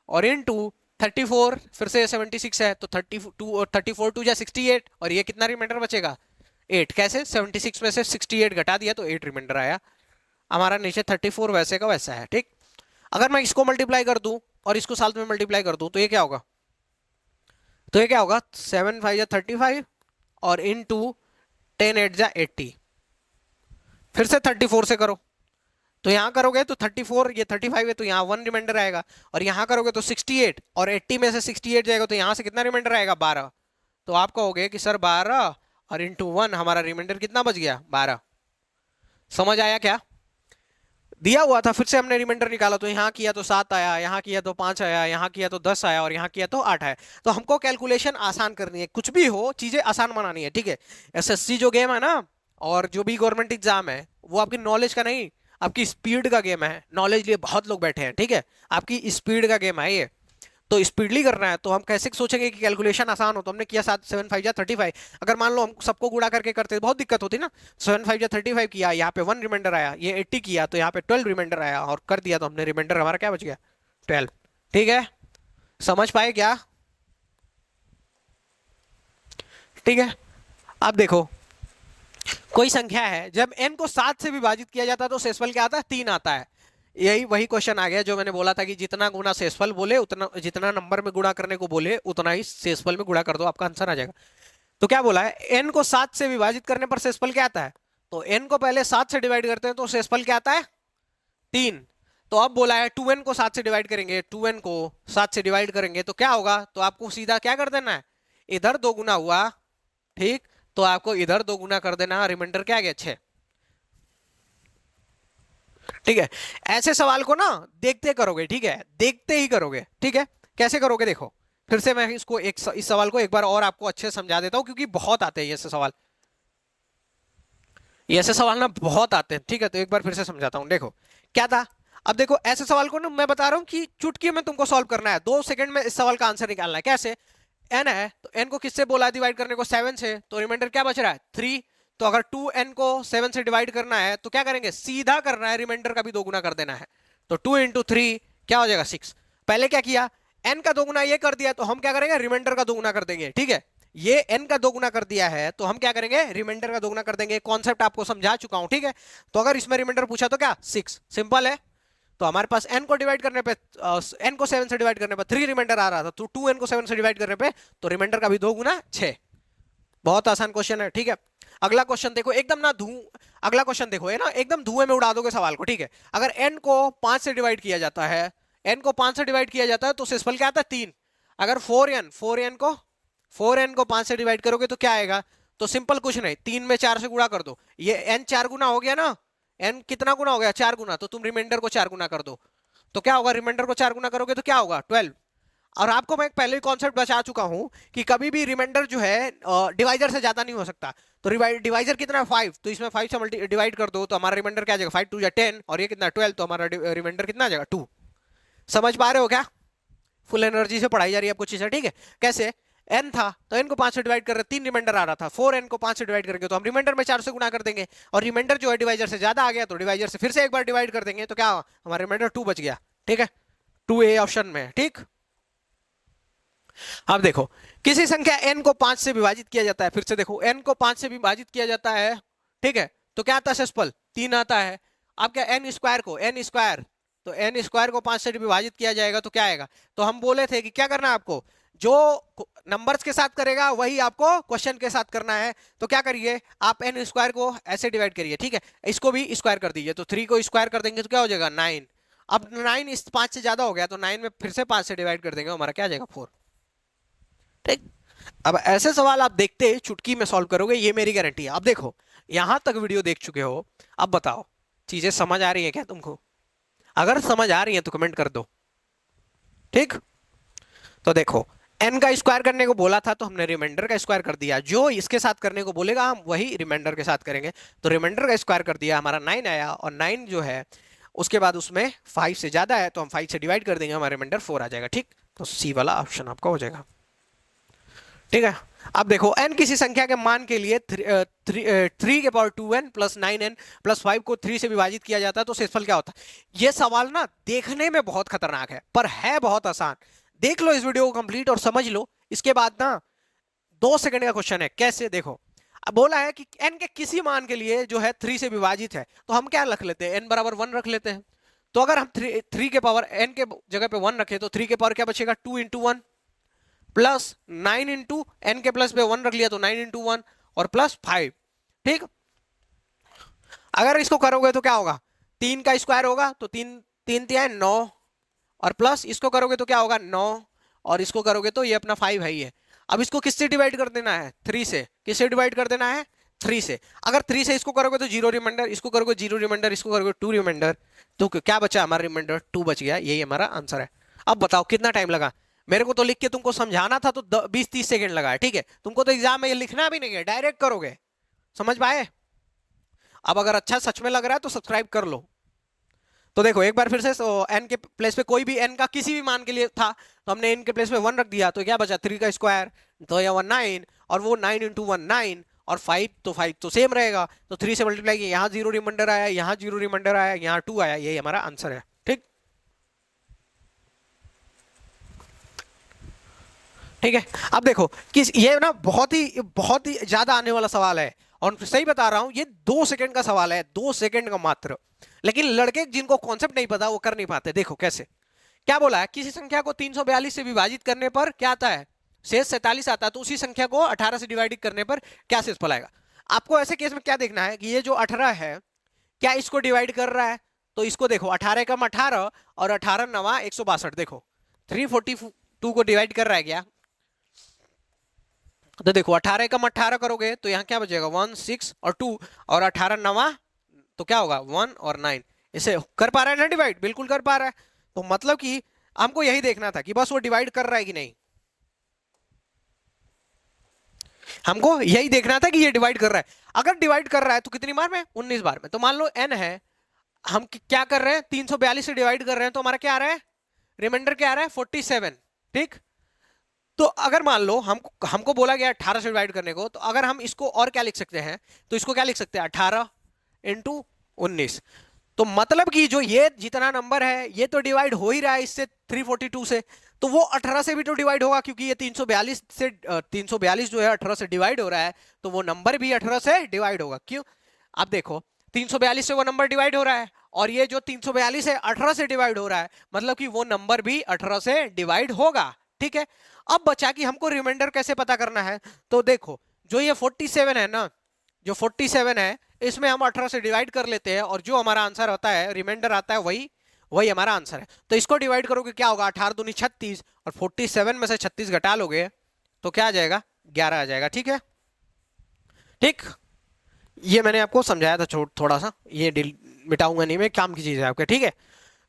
[SPEAKER 1] और इनटू 34, फिर से 76 है तो 32 और 34 टू जा 68, और ये कितना रिमाइंडर बचेगा 8। कैसे, 76 में से 68 घटा दिया तो 8 रिमाइंडर आया। हमारा नीचे 34 वैसे का वैसा है। ठीक। अगर मैं इसको मल्टीप्लाई कर दूं और इसको साथ में मल्टीप्लाई कर दूं तो ये क्या होगा, तो ये क्या होगा 7 5 जा 35 और इनटू 10 8 जा 80। फिर से 34 से करो, तो यहां करोगे तो 34, ये 35 है तो यहाँ 1 रिमाइंडर आएगा, और यहां करोगे तो 68, और 80 में से 68 जाएगा तो यहां से कितना रिमाइंडर आएगा 12। तो आप कहोगे कि सर 12 और इंटू 1, हमारा रिमाइंडर कितना बच गया 12। समझ आया क्या, दिया हुआ था, फिर से हमने रिमाइंडर निकाला, तो यहाँ किया तो 7 आया, यहाँ किया तो 5 आया, यहाँ किया तो 10 आया, और यहाँ किया तो 8 आया। तो हमको कैलकुलेशन आसान करनी है, कुछ भी हो चीजें आसान बनानी है। ठीक है। एसएससी जो गेम है ना, और जो भी गवर्नमेंट एग्जाम है, वो आपकी नॉलेज का नहीं, आपकी स्पीड का गेम है। नॉलेज लिए बहुत लोग बैठे हैं, ठीक है, आपकी स्पीड का गेम है ये। तो स्पीडली करना है, तो हम कैसे सोचेंगे कि कैलकुलेशन आसान हो। तो हमने किया 7 5 जा 35। अगर मान लो हम सबको गुणा करके करते बहुत दिक्कत होती ना। 7 5 जा 35 किया, यहाँ पे 1 रिमाइंडर आया, ये 80 किया तो यहाँ पे 12 रिमाइंडर आया, और कर दिया तो हमने रिमाइंडर हमारा क्या बच गया 12। ठीक है, समझ पाए क्या। ठीक है। अब देखो, कोई संख्या है, जब n को 7 से विभाजित किया जाता है तो शेषफल क्या आता है 3 आता है। यही वही क्वेश्चन आ गया जो मैंने बोला था कि जितना गुना शेषफल बोले उतना, जितना नंबर में गुणा करने को बोले उतना ही शेषफल में गुणा कर दो, आपका आंसर आ जाएगा। तो क्या बोला है, n को 7 से विभाजित करने पर शेषफल क्या आता है, तो n को पहले 7 से डिवाइड करते हैं तो शेषफल क्या आता है 3। तो अब बोला है 2n को 7 से डिवाइड करेंगे, 2n को 7 से डिवाइड करेंगे तो क्या होगा, तो आपको सीधा क्या कर देना है, इधर 2 गुना हुआ, ठीक, तो आपको इधर 2 गुना कर देना, रिमाइंडर क्या आ गया 6। ठीक है। ऐसे सवाल को ना देखते करोगे, ठीक है, देखते ही करोगे। ठीक है, कैसे करोगे देखो, फिर से मैं इसको इस सवाल को एक बार और आपको अच्छे से समझा देता हूं, क्योंकि बहुत आते हैं ऐसे सवाल, ये ऐसे सवाल ना बहुत आते हैं। ठीक है, तो एक बार फिर से समझाता हूं। देखो क्या था, अब देखो ऐसे सवाल को ना मैं बता रहा हूं कि चुटकी में तुमको सॉल्व करना है, 2 सेकंड में इस सवाल का आंसर निकालना है। कैसे, n है तो n को किससे बोला डिवाइड करने को 7 से, तो रिमाइंडर क्या बच रहा है 3। तो अगर 2n को 7 से डिवाइड करना है तो क्या करेंगे, सीधा करना है, रिमाइंडर का भी 2 गुना कर देना है। तो 2 इंटू 3 क्या हो जाएगा 6। पहले क्या किया, n का 2 गुना ये कर दिया, तो हम क्या करेंगे रिमाइंडर का 2 गुना कर देंगे। ठीक है, ये n का 2 गुना कर दिया है तो हम क्या करेंगे रिमाइंडर का 2 गुना कर देंगे। कॉन्सेप्ट आपको समझा चुका हूं। ठीक है, तो अगर इसमें रिमाइंडर पूछा तो क्या 6, सिंपल है। तो हमारे पास n को डिवाइड करने पे n को 7 से डिवाइड करने पे 3 रिमाइंडर आ रहा था, तो 2n को 7 से डिवाइड करने पे तो रिमाइंडर का भी 2 गुना 6। बहुत आसान क्वेश्चन है। ठीक है, अगला क्वेश्चन देखो, एकदम ना अगला क्वेश्चन देखो, है ना, एकदम धुएं में उड़ा दोगे सवाल को। ठीक है, अगर n को 5 से डिवाइड किया जाता है, n को 5 से डिवाइड किया जाता है तो शेषफल क्या आता है 3। अगर 4n को 5 से डिवाइड करोगे तो क्या आएगा, तो सिंपल कुछ नहीं, 3 में 4 से गुणा कर दो, ये n 4 गुना हो गया ना, n कितना गुना हो गया 4 गुना, तो तुम रिमाइंडर को 4 गुना कर दो, तो क्या होगा, रिमाइंडर को 4 गुना करोगे तो क्या होगा 12। और आपको मैं पहले ही कॉन्सेप्ट बता चुका हूं कि कभी भी रिमाइंडर जो है डिवाइजर से ज्यादा नहीं हो सकता। तो डिवाइजर कितना है 5, तो इसमें 5 से डिवाइड कर दो तो हमारा रिमाइंडर क्या आ जाएगा 5 2 10, और ये कितना 12, तो हमारा रिमाइंडर कितना आ जाएगा 2। समझ पा रहे हो क्या, फुल एनर्जी से पढ़ाई जा रही है आपको चीजें। ठीक है, कैसे, n था तो n को 5 से डिवाइड कर रहे, 3 रिमाइंडर आ रहा था, 4n को 5 से डिवाइड करेंगे तो हम रिमाइंडर में 4 से गुणा कर देंगे, और रिमाइंडर जो है डिवाइजर से ज्यादा आ गया तो डिवाइजर से फिर से एक बार डिवाइड कर देंगे, तो क्या हमारा रिमाइंडर 2 बच गया। ठीक है, 2a ऑप्शन में। ठीक, अब देखो, किसी संख्या n को 5 से विभाजित किया जाता है, फिर से देखो n को 5 से विभाजित किया जाता है, ठीक है, तो क्या आता है शेषफल 3 आता है। अब क्या एन स्क्वायर को, एन स्क्वायर, तो एन स्क्वायर को 5 से विभाजित किया जाएगा तो क्या आएगा। तो हम बोले थे कि क्या करना है आपको, जो नंबर्स के साथ करेगा वही आपको क्वेश्चन के साथ करना है। तो क्या करिए, आप एन स्क्वायर को ऐसे डिवाइड करिए, ठीक है, इसको भी स्क्वायर कर दीजिए। तो 3 को स्क्वायर कर देंगे तो क्या हो जाएगा 9। अब 9 इस 5 से ज्यादा हो गया तो 9 में फिर से 5 से डिवाइड कर देंगे, हमारा क्या आ जाएगा 4। ठीक। अब ऐसे सवाल आप देखते चुटकी में सॉल्व करोगे, ये मेरी गारंटी है। अब देखो यहां तक वीडियो देख चुके हो, अब बताओ चीजें समझ आ रही है क्या तुमको। अगर समझ आ रही है तो कमेंट कर दो। ठीक। तो देखो n का स्क्वायर करने को बोला था तो हमने रिमाइंडर का स्क्वायर कर दिया, जो इसके साथ करने को बोलेगा हम वही रिमाइंडर के साथ करेंगे। तो रिमाइंडर का स्क्वायर कर दिया, हमारा 9 आया, और 9 जो है उसके बाद उसमें 5 से ज्यादा है तो हम 5 से डिवाइड कर देंगे, हमारा रिमाइंडर 4 आ जाएगा। ठीक। तो सी वाला ऑप्शन आपका हो जाएगा। ठीक है। अब देखो n किसी संख्या के मान के लिए 3 के power 2n plus 9n plus 5 को 3 से विभाजित किया जाता है तो शेषफल क्या होता है। ये सवाल ना देखने में बहुत खतरनाक है पर है बहुत आसान। देख लो इस वीडियो को कंप्लीट और समझ लो। इसके बाद ना 2 सेकंड का क्वेश्चन है, कैसे देखो। अब बोला है कि n के किसी मान के लिए जो है 3 से विभाजित है तो हम क्या रख लेते हैं, n बराबर 1 रख लेते हैं। तो अगर हम 3 के पावर n के जगह पे 1 रखे तो 3 के पावर क्या बचेगा 2 इंटू 1 प्लस 9 इंटू एन के प्लस पे 1 रख लिया तो 9 इंटू 1 और प्लस 5। ठीक। अगर इसको करोगे तो क्या होगा, 3 का स्क्वायर होगा तो 3 3 3 9 और प्लस इसको करोगे तो क्या होगा 9 और इसको करोगे तो ये अपना 5 है ही है। अब इसको किससे डिवाइड कर देना है, 3 से। किससे डिवाइड कर देना है 3 से। अगर 3 से इसको करोगे तो 0 रिमाइंडर, इसको करोगे 0 रिमाइंडर, इसको करोगे 2 रिमाइंडर, तो क्या बचा हमारा रिमाइंडर 2 बच गया। यही हमारा आंसर है। अब बताओ कितना टाइम लगा, मेरे को तो लिख के तुमको समझाना था तो 20-30 सेकंड लगा है। ठीक है, तुमको तो एग्जाम में ये लिखना भी नहीं है, डायरेक्ट करोगे। समझ पाए। अब अगर अच्छा सच में लग रहा है तो सब्सक्राइब कर लो। तो देखो एक बार फिर से, एन के प्लेस पे कोई भी एन का किसी भी मान के लिए था तो हमने एन के प्लेस पे 1 रख दिया तो क्या बचा 3 का स्क्वायर तो यह 9 और वो 9 इंटू 1 9 और 5 तो सेम रहेगा। तो 3 से मल्टीप्लाई किया, यहाँ 0 रिमाइंडर आया, यहाँ 0 रिमाइंडर आया, यहाँ 2 आया, यही हमारा आंसर है। ठीक। ठीक है। अब देखो कि ये ना बहुत ही ज्यादा आने वाला सवाल है और सही बता रहा हूं ये 2 सेकंड का सवाल है, 2 सेकंड का मात्र। लेकिन लड़के जिनको कॉन्सेप्ट नहीं पता वो कर नहीं पाते। देखो कैसे, क्या बोला है, किसी संख्या को 342 से विभाजित करने पर क्या आता है, शेष 47 आता है। तो उसी संख्या को 18 से डिवाइड करने पर क्या शेषफल आएगा। आपको ऐसे केस में क्या देखना है कि ये जो 18 है क्या इसको डिवाइड कर रहा है। तो इसको देखो 18 कम 18 और 18 नवा 162, देखो 342 को डिवाइड कर रहा है क्या। तो देखो 18 कम 18 करोगे तो यहाँ क्या बचेगा 1 6 और 2 और 18 नवा तो क्या होगा 1 और 9। इसे कर पा रहा है ना डिवाइड, बिल्कुल कर पा रहा है। तो मतलब कि हमको यही देखना था कि बस वो डिवाइड कर रहा है कि नहीं। हमको यही देखना था कि ये डिवाइड कर रहा है। अगर डिवाइड कर रहा है तो कितनी बार में 19 बार में। तो मान लो n है, हम क्या कर रहे हैं 342 से डिवाइड कर रहे हैं तो हमारा क्या आ रहा है, रिमाइंडर क्या आ रहा है 47। ठीक। तो अगर मान लो हमको बोला गया 18 से डिवाइड करने को, तो अगर हम इसको और क्या लिख सकते हैं, तो इसको क्या लिख सकते हैं 18 इंटू 19। तो मतलब कि जो ये जितना नंबर है ये तो डिवाइड हो ही रहा है इससे 342 से, तो वो 18 से भी तो डिवाइड होगा क्योंकि ये 342 से 342 जो है 18 से डिवाइड हो रहा है तो वो नंबर भी 18 से डिवाइड होगा। क्यों, आप देखो 342 से वो नंबर डिवाइड हो रहा है और ये जो 342 है 18 से डिवाइड हो रहा है, मतलब कि वो नंबर भी 18 से डिवाइड होगा। ठीक है। अब बचा कि हमको रिमाइंडर कैसे पता करना है। तो देखो जो ये 47 है ना, जो 47 है इसमें हम 18 से डिवाइड कर लेते हैं और जो हमारा आंसर होता है रिमाइंडर आता है वही वही हमारा आंसर है। तो इसको डिवाइड करोगे क्या होगा 18 दूनी 36 और 47 में से 36 घटा लोगे तो क्या आ जाएगा 11 आ जाएगा। ठीक है। ठीक। ये मैंने आपको समझाया था थोड़ा सा, ये मिटाऊंगा नहीं मैं, काम की चीज है आपके। ठीक है।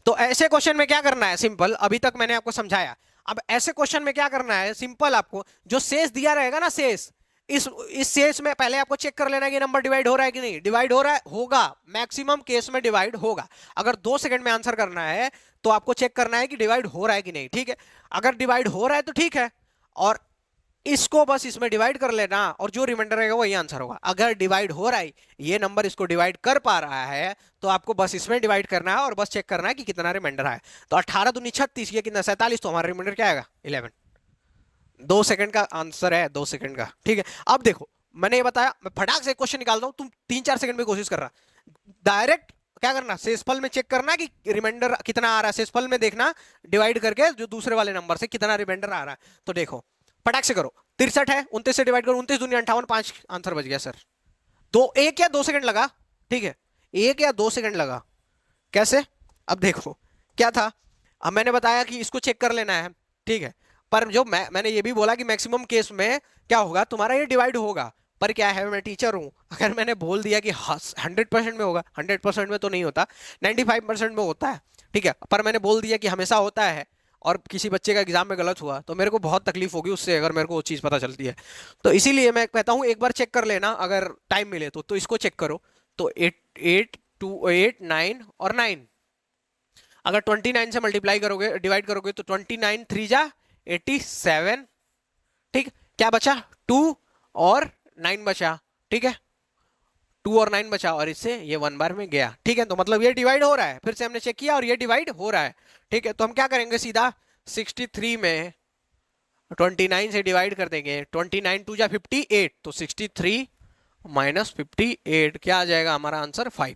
[SPEAKER 1] तो ऐसे क्वेश्चन में क्या करना है सिंपल, अभी तक मैंने आपको समझाया। अब ऐसे क्वेश्चन में क्या करना है सिंपल, आपको जो शेष दिया रहेगा ना शेष, इस शेष में पहले आपको चेक कर लेना है कि नंबर डिवाइड हो रहा है कि नहीं। डिवाइड हो रहा है, होगा, मैक्सिमम केस में डिवाइड होगा। अगर 2 सेकंड में आंसर करना है तो आपको चेक करना है कि डिवाइड हो रहा है कि नहीं। ठीक है। अगर डिवाइड हो रहा है तो ठीक है, और इसको बस इसमें डिवाइड कर लेना और जो रिमाइंडर रहेगा वही आंसर होगा। अगर डिवाइड हो रहा है ये नंबर इसको डिवाइड कर पा रहा है तो आपको बस इसमें डिवाइड करना है और बस चेक करना है कि कितना रिमाइंडर आया। तो 18 दूनी 36, ये कितना 47, तो हमारा रिमाइंडर क्या आएगा 11। 2 सेकंड का आंसर है, 2 सेकंड का। ठीक है। अब देखो मैंने ये बताया, मैं फटाक से क्वेश्चन निकालता हूं, तुम 3-4 सेकंड में कोशिश कर रहा। डायरेक्ट क्या करना, शेषफल में चेक करना कि रिमाइंडर कितना आ रहा है, शेषफल में देखना डिवाइड करके जो दूसरे वाले नंबर से कितना रिमाइंडर आ रहा है। तो देखो फटाक से करो, 63 है, 29 से डिवाइड करो, 29 दूनी 58, 5 आंसर बच गया सर। दो, 1 या 2 सेकंड लगा, ठीक है, 1 या 2 सेकंड लगा। कैसे, अब देखो क्या था, अब मैंने बताया कि इसको चेक कर लेना है, ठीक है, पर जो मैंने ये भी बोला कि मैक्सिमम केस में क्या होगा, तुम्हारा ये डिवाइड होगा, पर क्या है मैं टीचर हूं, अगर मैंने बोल दिया कि 100% में होगा, 100% में तो नहीं होता, 95% में होता है, ठीक है, पर मैंने बोल दिया कि हमेशा होता है, और किसी बच्चे का एग्जाम में गलत हुआ तो मेरे को बहुत तकलीफ होगी उससे, अगर मेरे को वो चीज़ पता चलती है। तो इसीलिए मैं कहता हूँ एक बार चेक कर लेना, अगर टाइम मिले तो इसको चेक करो। तो 8, और 9, अगर 29 से मल्टीप्लाई करोगे, डिवाइड करोगे, तो 29 3 जा 87, ठीक, क्या बचा, 2 और 9 बचा, ठीक है, 2 और 9 बचा, और इससे ये 1 बार में गया, ठीक है, तो मतलब ये डिवाइड हो रहा है, फिर से हमने चेक किया और ये डिवाइड हो रहा है, ठीक है, तो हम क्या करेंगे, सीधा 63 में 29 से डिवाइड कर देंगे, 29 2 जा 58, तो 63 माइनस 58 क्या आ जाएगा हमारा आंसर 5।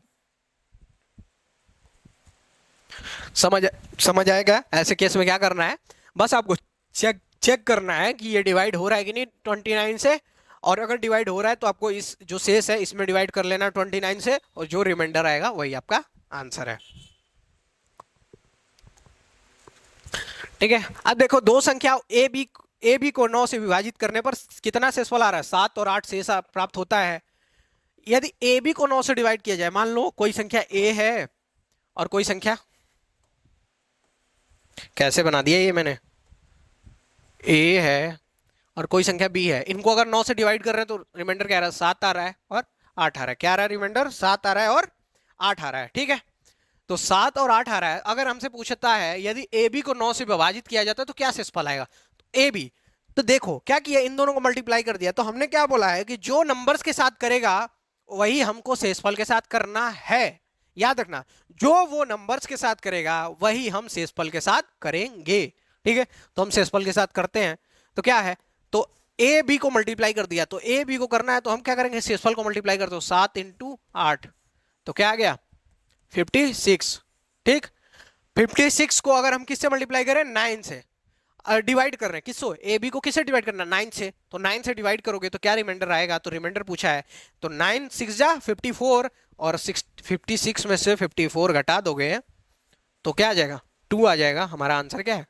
[SPEAKER 1] समझ समझ आएगा। ऐसे केस में क्या करना है, बस आपको चेक करना है कि ये डिवाइड हो रहा है कि नहीं 29 से, और अगर डिवाइड हो रहा है तो आपको इस जो शेष है इसमें डिवाइड कर लेना 29 से, और जो रिमाइंडर आएगा वही आपका आंसर है, ठीक है। अब देखो दो संख्या ए बी को 9 से विभाजित करने पर कितना शेषफल आ रहा है, 7 और 8 शेष प्राप्त होता है। यदि ए बी को 9 से डिवाइड किया जाए, मान लो कोई संख्या ए है और कोई संख्या, कैसे बना दिया ये मैंने, ए है और कोई संख्या बी है, इनको अगर 9 से डिवाइड कर रहे हैं तो रिमाइंडर क्या आ रहा है, 7 आ रहा है और 8 आ रहा है, क्या आ रहा है रिमाइंडर, 7 आ रहा है और 8 आ रहा है, ठीक है। तो 7 और 8 आ रहा है, अगर हमसे पूछता है यदि ए बी को 9 से विभाजित किया जाता है तो क्या शेषफल आएगा, तो ए बी, तो देखो क्या किया, इन दोनों को मल्टीप्लाई कर दिया, तो हमने क्या बोला है कि जो नंबर्स के साथ करेगा वही हमको शेषफल के साथ करना है, याद रखना, जो वो नंबर्स के साथ करेगा वही हम शेषफल के साथ करेंगे, ठीक है। तो हम शेषफल के साथ करते हैं, तो क्या है, तो ए बी को मल्टीप्लाई कर दिया, तो ए बी को करना है तो हम क्या करेंगे, शेषफल को मल्टीप्लाई करते हो, 7 × 8, तो क्या आ गया 56, ठीक। 56 को अगर हम किससे मल्टीप्लाई करें, 9 से, डिवाइड कर रहे हैं किसको, ए बी को किससे डिवाइड करना, 9 से, तो 9 से डिवाइड करोगे तो क्या रिमाइंडर आएगा, तो रिमाइंडर पूछा है, तो 9 6 जा 54, और 56 में से 54 घटा दोगे तो क्या आ जाएगा, 2 आ जाएगा, हमारा आंसर क्या है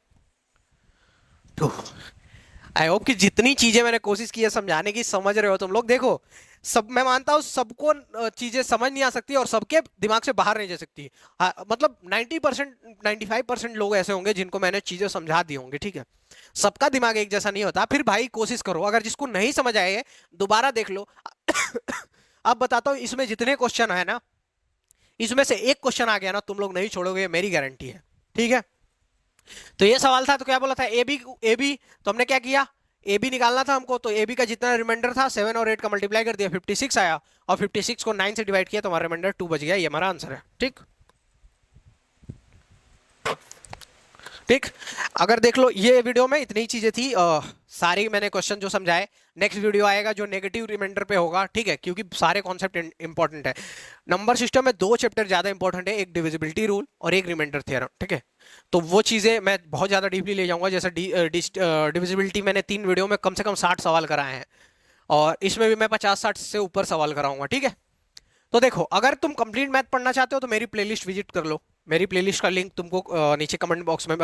[SPEAKER 1] 2। आई होप कि जितनी चीजें मैंने कोशिश की है समझाने की, समझ रहे हो तुम लोग। देखो सब, मैं मानता हूं सबको चीजें समझ नहीं आ सकती और सबके दिमाग से बाहर नहीं जा सकती, मतलब 90% 95% लोग ऐसे होंगे जिनको मैंने चीजें समझा दी होंगी, ठीक है। सबका दिमाग एक जैसा नहीं होता, फिर भाई कोशिश करो, अगर जिसको नहीं समझ आए दोबारा देख लो। अब बताता हूँ, इसमें जितने क्वेश्चन है ना, इसमें से एक क्वेश्चन आ गया ना, तुम लोग नहीं छोड़ोगे, मेरी गारंटी है, ठीक है। तो ये सवाल था, तो क्या बोला था, ए बी, तो हमने क्या किया, ए बी निकालना था हमको, तो ए बी का जितना रिमाइंडर था 7 और 8 का मल्टीप्लाई कर दिया, 56 आया, और 56 को 9 से डिवाइड किया तो हमारा रिमाइंडर 2 बच गया, ये हमारा आंसर है, ठीक ठीक। अगर देख लो ये वीडियो में इतनी ही चीजें थी, सारी मैंने क्वेश्चन जो समझाए, नेक्स्ट वीडियो आएगा जो नेगेटिव रिमाइंडर पे होगा, ठीक है, क्योंकि सारे कॉन्सेप्ट इंपॉर्टेंट है। नंबर सिस्टम में 2 चैप्टर ज्यादा इंपॉर्टेंट है, एक डिविजिबिलिटी रूल और एक रिमाइंडर थ्योरम, ठीक है। तो वो चीजें मैं बहुत ज्यादा डीपली ले जाऊंगा, जैसे डिविजिबिलिटी मैंने 3 वीडियो में कम से कम 60 सवाल कराए हैं, और इसमें भी मैं 50-60 से ऊपर सवाल कराऊंगा, ठीक है। तो देखो अगर तुम कंप्लीट मैथ पढ़ना चाहते हो तो मेरी प्लेलिस्ट विजिट कर लो, मेरी प्लेलिस्ट का लिंक तुमको नीचे कमेंट बॉक्स में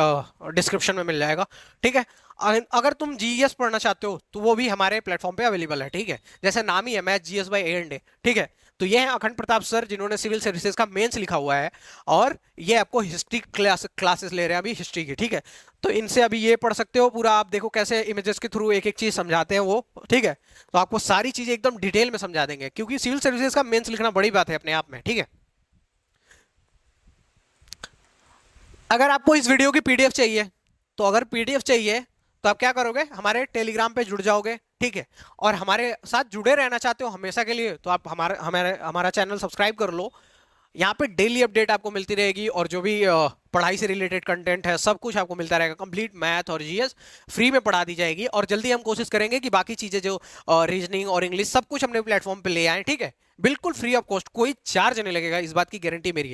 [SPEAKER 1] डिस्क्रिप्शन में मिल जाएगा, ठीक है। अगर तुम जीएस पढ़ना चाहते हो तो वो भी हमारे प्लेटफॉर्म पे अवेलेबल है, ठीक है, जैसे नाम ही है मैथ जीएस बाय A&A, ठीक है। तो ये है अखंड प्रताप सर, जिन्होंने सिविल सर्विसेज का मेंस लिखा हुआ है, और ये आपको हिस्ट्री क्लासेस ले रहे हैं अभी हिस्ट्री की, ठीक है। तो इनसे अभी ये पढ़ सकते हो पूरा, आप देखो कैसे इमेजेस के थ्रू एक एक चीज समझाते हैं वो, ठीक है। तो आपको सारी चीजें एकदम डिटेल में समझा देंगे, क्योंकि सिविल सर्विसेज का मेंस लिखना बड़ी बात है अपने आप में, ठीक है। अगर आपको इस वीडियो की पीडीएफ चाहिए, तो अगर पीडीएफ चाहिए तो आप क्या करोगे, हमारे टेलीग्राम पे जुड़ जाओगे, ठीक है। और हमारे साथ जुड़े रहना चाहते हो हमेशा के लिए, तो आप हमारा चैनल सब्सक्राइब कर लो। यहाँ पे डेली अपडेट आपको मिलती रहेगी, और जो भी पढ़ाई से रिलेटेड कंटेंट है सब कुछ आपको मिलता रहेगा, कंप्लीट मैथ और जीएस फ्री में पढ़ा दी जाएगी। और जल्दी हम कोशिश करेंगे कि बाकी चीजें जो रीजनिंग और इंग्लिश सब कुछ अपने प्लेटफॉर्म पे ले आए, ठीक है, बिल्कुल फ्री ऑफ कॉस्ट, कोई चार्ज नहीं लगेगा, इस बात की गारंटी मेरी है।